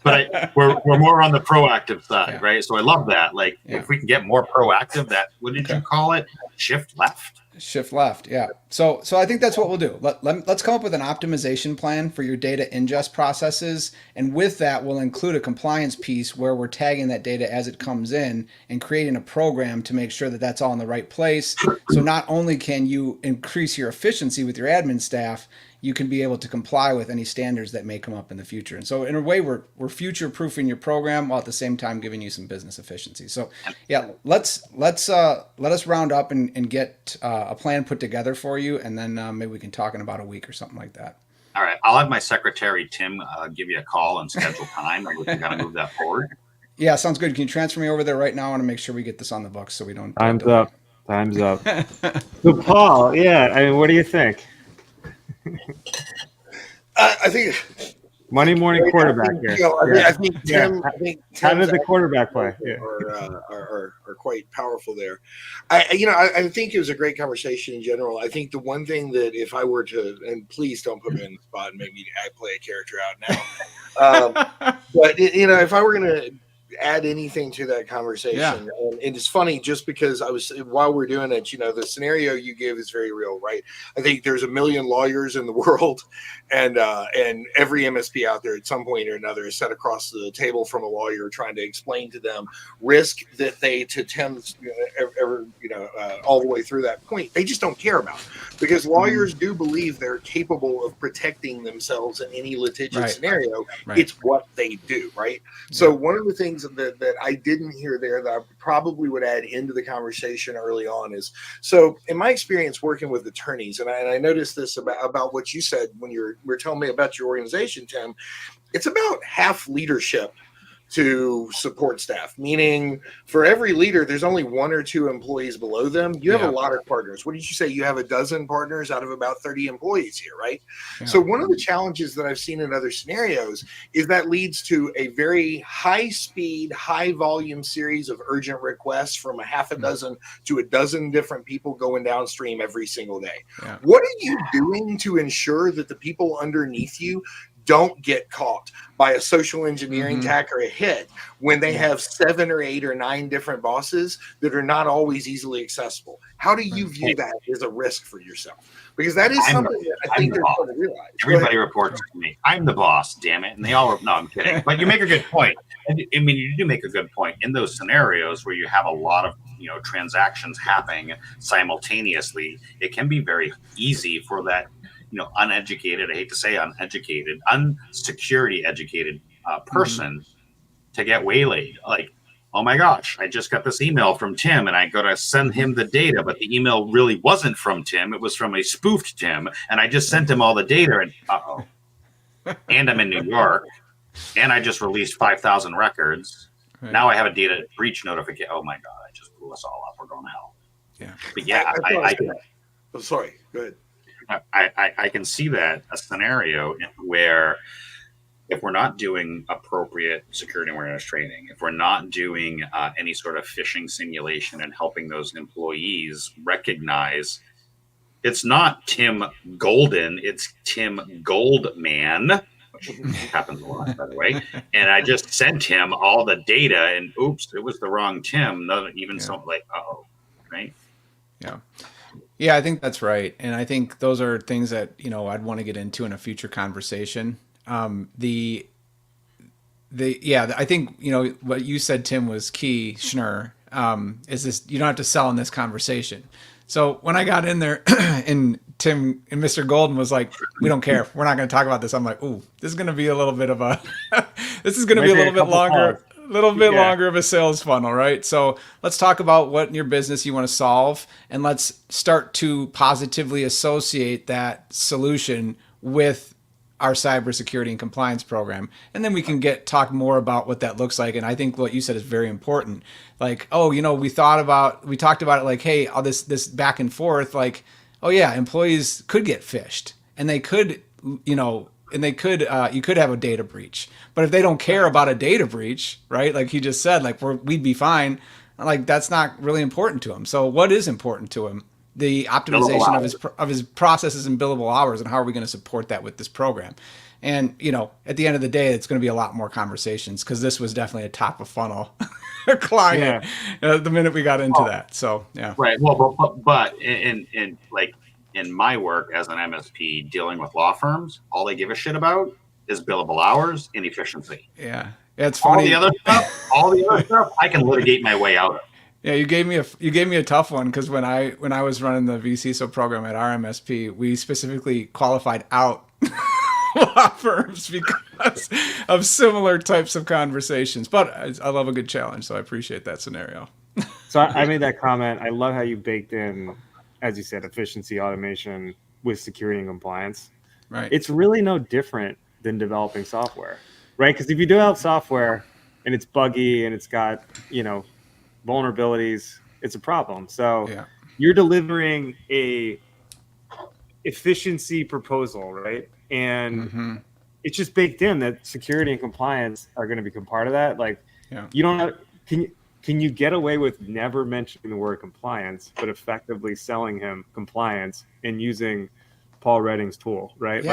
but we're more on the proactive side, right? So I love that. Like, if we can get more proactive, what did you call it? Shift left. Shift left, yeah. So I think that's what we'll do. Let's come up with an optimization plan for your data ingest processes, and with that, we'll include a compliance piece where we're tagging that data as it comes in and creating a program to make sure that that's all in the right place. So not only can you increase your efficiency with your admin staff, you can be able to comply with any standards that may come up in the future. And so in a way, we're future-proofing your program while at the same time giving you some business efficiency. So yeah, let us round up and get a plan put together for you, and then maybe we can talk in about a week or something like that. All right. I'll have my secretary, Tim, give you a call and schedule time, and we can kind of move that forward. Yeah, sounds good. Can you transfer me over there right now? I want to make sure we get this on the books so we don't. Time's up. So Paul, what do you think? I think Monday morning quarterback here. I think Tim. Yeah. I think How did the quarterback play? Are quite powerful there. I think it was a great conversation in general. I think the one thing that if I were to, and please don't put me in the spot and make me play a character out now. But if I were going to add anything to that conversation, and it's funny just because while we're doing it, the scenario you give is very real, right? I think there's a million lawyers in the world, and every MSP out there at some point or another is set across the table from a lawyer trying to explain to them risk that they to Tim's all the way through that point they just don't care about, because lawyers do believe they're capable of protecting themselves in any litigious scenario. It's what they do, right? So one of the things that I didn't hear there that I probably would add into the conversation early on is, so in my experience working with attorneys, and I noticed this about what you said when you were telling me about your organization, Tim, it's about half leadership to support staff, meaning for every leader, there's only one or two employees below them. You have a lot of partners. What did you say? You have a dozen partners out of about 30 employees here, right? Yeah. So one of the challenges that I've seen in other scenarios is that leads to a very high speed, high volume series of urgent requests from a half a dozen to a dozen different people going downstream every single day. Yeah. What are you doing to ensure that the people underneath you don't get caught by a social engineering attack or a hit when they have 7 or 8 or 9 different bosses that are not always easily accessible? How do you view that as a risk for yourself? Because that is something that I think they're going to realize. Everybody reports to me. I'm the boss, damn it. And they all, no, I'm kidding. But you make a good point. I mean, you do make a good point. In those scenarios where you have a lot of transactions happening simultaneously, it can be very easy for that uneducated, I hate to say uneducated, unsecurity educated person to get waylaid. Like, oh my gosh, I just got this email from Tim and I got to send him the data, but the email really wasn't from Tim. It was from a spoofed Tim. And I just sent him all the data and and I'm in New York and I just released 5,000 records. Right. Now I have a data breach notification. Oh my God, I just blew us all up. We're going to hell. Yeah. But yeah, I'm sorry. Go ahead. I can see that a scenario where if we're not doing appropriate security awareness training, if we're not doing any sort of phishing simulation and helping those employees recognize it's not Tim Golden, it's Tim Goldman, which happens a lot, by the way. And I just sent him all the data, and oops, it was the wrong Tim. Not even something like, right? Yeah. Yeah, I think that's right. And I think those are things that, I'd want to get into in a future conversation. I think, what you said, Tim, was key, Schnur, is this, you don't have to sell in this conversation. So when I got in there and Tim and Mr. Golden was like, we don't care. We're not going to talk about this. I'm like, ooh, this is going to be a little bit of a, this is going to be a little bit longer. Longer of a sales funnel, right? So let's talk about what in your business you want to solve, and let's start to positively associate that solution with our cybersecurity and compliance program. And then we can talk more about what that looks like. And I think what you said is very important. Like, we talked about it like, hey, all this back and forth, like, oh yeah, employees could get phished, and they could, you could have a data breach. But if they don't care about a data breach, right? Like he just said, like we'd be fine. Like that's not really important to him. So what is important to him? The optimization of his processes and billable hours, and how are we going to support that with this program? And at the end of the day, it's going to be a lot more conversations, because this was definitely a top of funnel client the minute we got into that. So yeah, right. Well, but in my work as an MSP dealing with law firms, all they give a shit about is billable hours and efficiency. Yeah, it's funny. All the other stuff, I can litigate my way out of. Yeah, you gave me a tough one, because when I was running the VCSO program at our MSP, we specifically qualified out law firms because of similar types of conversations. But I love a good challenge, so I appreciate that scenario. So I made that comment. I love how you baked in, as you said, efficiency, automation with security and compliance. Right. It's really no different than developing software, right? Because if you develop software and it's buggy and it's got, vulnerabilities, it's a problem. So you're delivering a efficiency proposal, right? And it's just baked in that security and compliance are going to become part of that. Like, you don't have, can you get away with never mentioning the word compliance, but effectively selling him compliance and using Paul Redding's tool, right?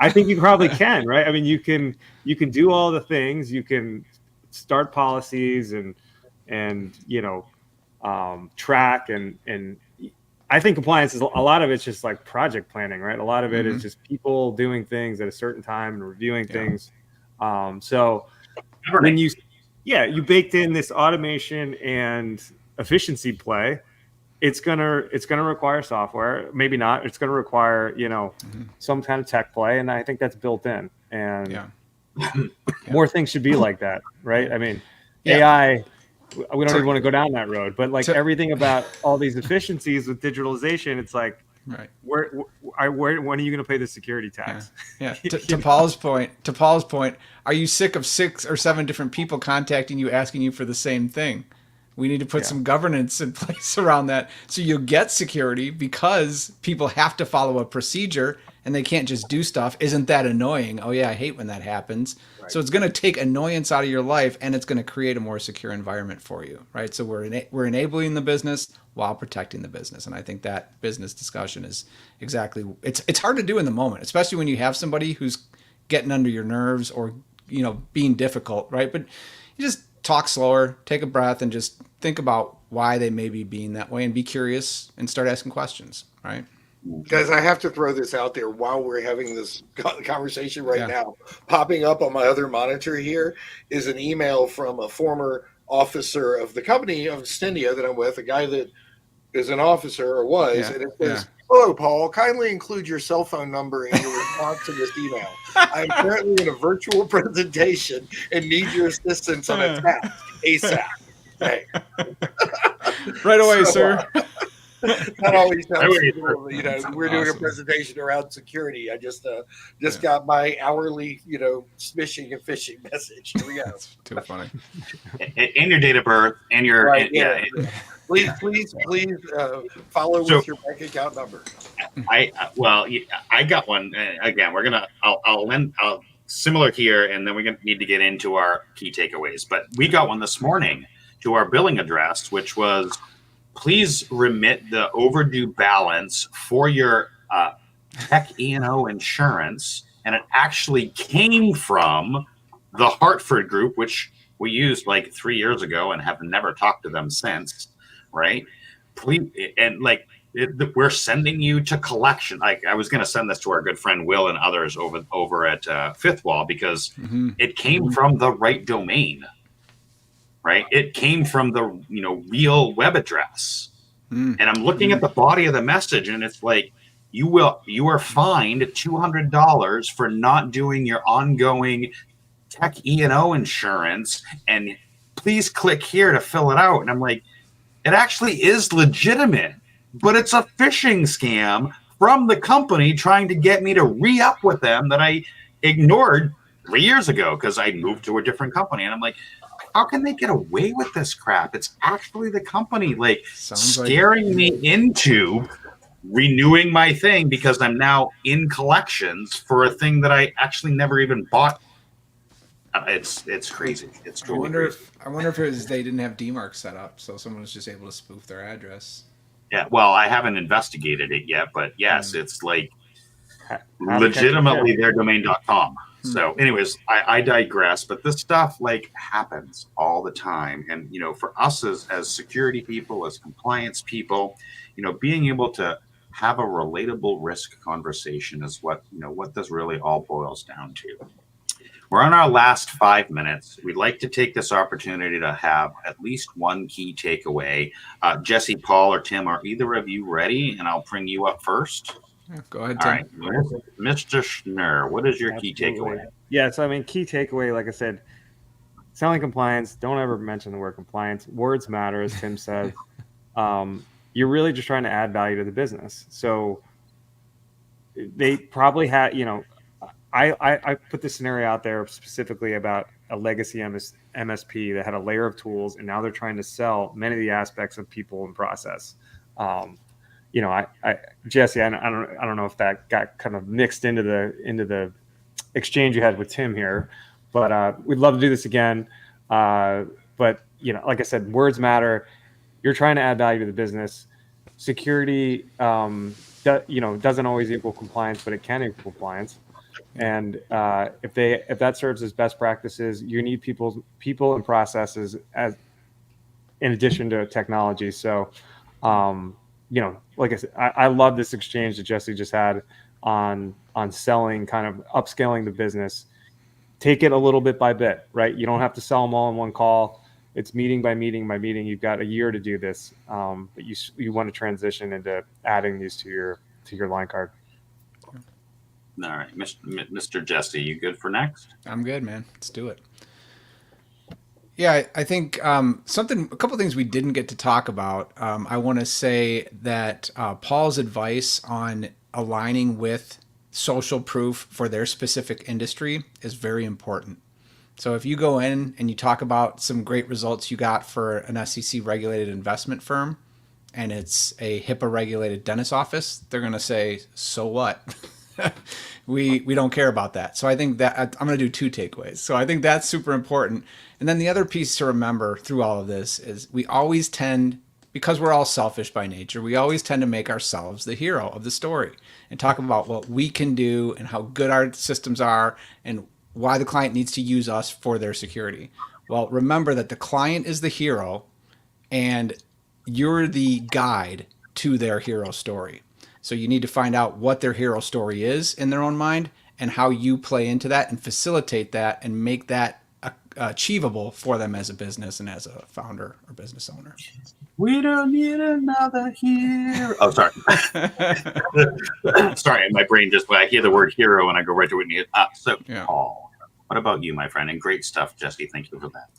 I think you probably can, right? I mean, you can do all the things. You can start policies and track and I think compliance is a lot of it's just like project planning, right? A lot of it is just people doing things at a certain time and reviewing things. So when you baked in this automation and efficiency play, it's gonna require software, maybe not. It's gonna require some kind of tech play, and I think that's built in. And more things should be like that, right? I mean, AI. We don't even want to go down that road, but everything about all these efficiencies with digitalization, it's like, right, when are you going to pay the security tax? Yeah. To Paul's point, are you sick of 6 or 7 different people contacting you, asking you for the same thing? We need to put some governance in place around that, so you'll get security, because people have to follow a procedure and they can't just do stuff. Isn't that annoying? Oh yeah, I hate when that happens. Right. So it's going to take annoyance out of your life, and it's going to create a more secure environment for you, right? So we're enabling the business while protecting the business, and I think that business discussion is exactly. It's hard to do in the moment, especially when you have somebody who's getting under your nerves or being difficult, right? But you just talk slower, take a breath, and just think about why they may be being that way, and be curious and start asking questions, right? Guys, I have to throw this out there while we're having this conversation right now. Popping up on my other monitor here is an email from a former officer of the company of Stendia that I'm with, a guy that is an officer or was, and it says, "Hello, Paul. Kindly include your cell phone number in your response to this email. I am currently in a virtual presentation and need your assistance on a task ASAP." Hey. Right away, sir. Not always sounds we're doing a presentation around security. I just got my hourly, smishing and phishing message. Here we go. That's too funny. And your date of birth and your Please follow with your bank account number. I got one. Again, I'll similar here, and then we're gonna need to get into our key takeaways. But we got one this morning to our billing address, which was, please remit the overdue balance for your tech E&O insurance and it actually came from the Hartford group, which we used like 3 years ago and have never talked to them since, right? Please, and like we're sending you to collection. Like I was going to send this to our good friend Will and others over at Fifth Wall because it came from the right domain, right? It came from the real web address, and I'm looking at the body of the message, and it's like you are fined $200 for not doing your ongoing tech E&O insurance, and please click here to fill it out. And I'm like, it actually is legitimate, but it's a phishing scam from the company trying to get me to re-up with them that I ignored 3 years ago because I moved to a different company. And I'm like, how can they get away with this crap? It's actually the company scaring me into renewing my thing because I'm now in collections for a thing that I actually never even bought. It's crazy. It's truly crazy. I wonder if it was they didn't have DMARC set up, so someone was just able to spoof their address. Yeah, well, I haven't investigated it yet, but yes, it's like legitimately their domain.com. So anyways, I digress, but this stuff happens all the time. And, for us as security people, as compliance people, being able to have a relatable risk conversation is what this really all boils down to. We're on our last 5 minutes. We'd like to take this opportunity to have at least one key takeaway. Jesse, Paul, or Tim, are either of you ready? And I'll bring you up first. Yeah, go ahead, Tim. All right, Mr. Schnurr, what is your key takeaway? Yeah, so key takeaway, like I said, selling compliance, don't ever mention the word compliance. Words matter, as Tim said. You're really just trying to add value to the business. So they probably had, I put this scenario out there specifically about a legacy MSP that had a layer of tools, and now they're trying to sell many of the aspects of people and process. Jesse, I don't know if that got kind of mixed into the exchange you had with Tim here, but we'd love to do this again. But like I said, words matter. You're trying to add value to the business. Security, doesn't always equal compliance, but it can equal compliance. And if that serves as best practices, you need people and processes as in addition to technology. So, like I said, I love this exchange that Jesse just had on selling, kind of upscaling the business. Take it a little bit by bit, right? You don't have to sell them all in one call. It's meeting by meeting by meeting. You've got a year to do this, but you want to transition into adding these to your line card. All right, Mr. Jesse, you good for next? I'm good, man. Let's do it. Yeah, I think a couple things we didn't get to talk about. I want to say that Paul's advice on aligning with social proof for their specific industry is very important. So if you go in and you talk about some great results you got for an SEC regulated investment firm, and it's a HIPAA regulated dentist office, they're going to say, so what? we don't care about that. So I think that I'm going to do two takeaways. So I think that's super important. And then the other piece to remember through all of this is we always tend, because we're all selfish by nature, we always tend to make ourselves the hero of the story and talk about what we can do and how good our systems are and why the client needs to use us for their security. Well, remember that the client is the hero and you're the guide to their hero story. So you need to find out what their hero story is in their own mind and how you play into that and facilitate that and make that achievable for them as a business and as a founder or business owner. We don't need another hero. Oh, sorry. Sorry, my brain I hear the word hero and I go right to it. Paul, what about you, my friend? And great stuff, Jesse. Thank you for that.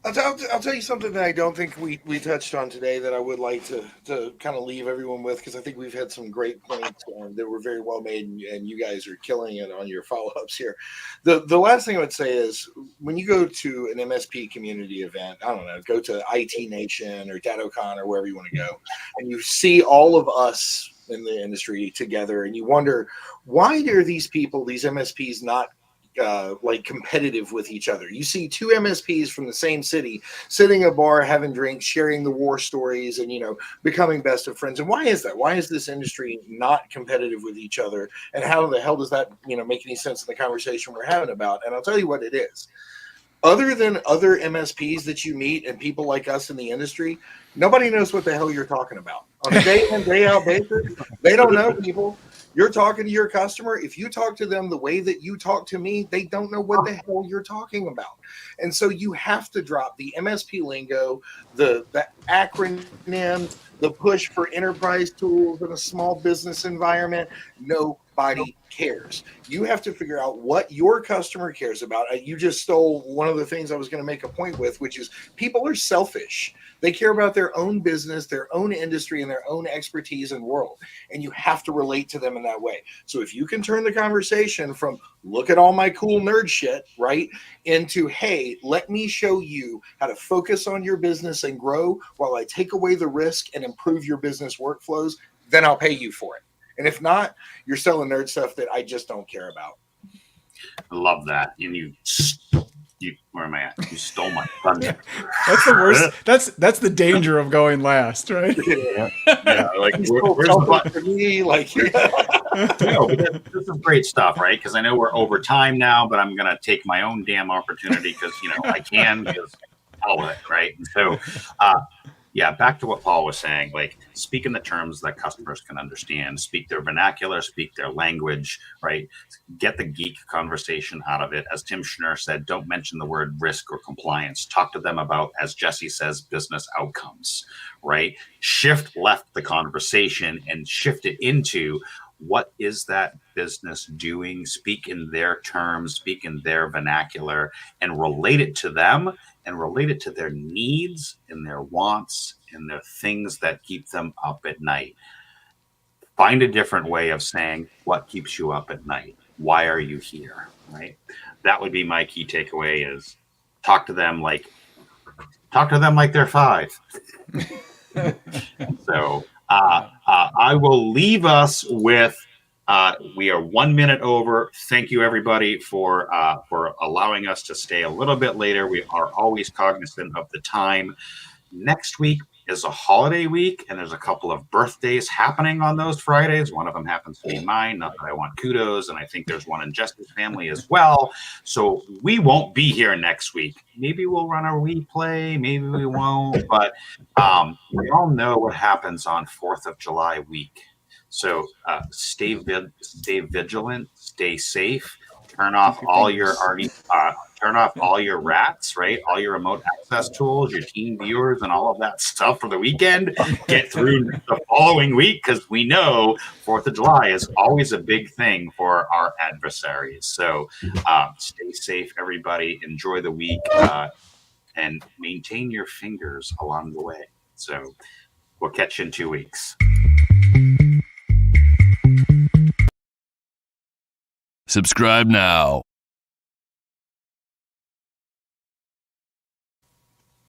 I'll tell you something that I don't think we touched on today that I would like to kind of leave everyone with, because I think we've had some great points that were very well made, and you guys are killing it on your follow-ups here. The last thing I would say is when you go to an MSP community event, I don't know, go to IT Nation or DattoCon or wherever you want to go, and you see all of us in the industry together, and you wonder, why are these people, these MSPs, not like competitive with each other. You see two MSPs from the same city sitting at a bar, having drinks, sharing the war stories, and becoming best of friends. And why is that? Why is this industry not competitive with each other? And how the hell does that make any sense in the conversation we're having about? And I'll tell you what it is. Other than other MSPs that you meet and people like us in the industry, nobody knows what the hell you're talking about on a day in, day out basis. They don't know people. You're talking to your customer. If you talk to them the way that you talk to me, they don't know what the hell you're talking about. And so you have to drop the MSP lingo, the acronyms, the push for enterprise tools in a small business environment. Nobody cares. You have to figure out what your customer cares about. You just stole one of the things I was going to make a point with, which is people are selfish. They care about their own business, their own industry, and their own expertise and world. And you have to relate to them in that way. So if you can turn the conversation from look at all my cool nerd shit, right, into, hey, let me show you how to focus on your business and grow while I take away the risk and improve your business workflows, then I'll pay you for it. And if not, you're selling nerd stuff that I just don't care about. I love that. And you where am I at? You stole my thunder. That's the worst. That's the danger of going last, right? Yeah, like where's the button for me? Like, but this is great stuff, right? Because I know we're over time now, but I'm gonna take my own damn opportunity because I can, because hell with it, right? And so yeah, back to what Paul was saying, like speak in the terms that customers can understand, speak their vernacular, speak their language, right? Get the geek conversation out of it. As Tim Schnurr said, don't mention the word risk or compliance. Talk to them about, as Jesse says, business outcomes, right? Shift left the conversation and shift it into what is that business doing? Speak in their terms, speak in their vernacular, and relate it to them and relate it to their needs and their wants and their things that keep them up at night. Find a different way of saying what keeps you up at night. Why are you here? Right? That would be my key takeaway: is talk to them like they're 5. So I will leave us with. We are 1 minute over. Thank you, everybody, for allowing us to stay a little bit later. We are always cognizant of the time. Next week is a holiday week, and there's a couple of birthdays happening on those Fridays. One of them happens to be mine. Not that I want kudos, and I think there's one in Jesse's family as well. So we won't be here next week. Maybe we'll run a replay. Maybe we won't. But we all know what happens on 4th of July week. So stay vigilant, stay safe. Turn off all your rats, right? All your remote access tools, your team viewers, and all of that stuff for the weekend. Get through the following week, because we know 4th of July is always a big thing for our adversaries. So stay safe, everybody. Enjoy the week and maintain your fingers along the way. So we'll catch you in 2 weeks. Subscribe now.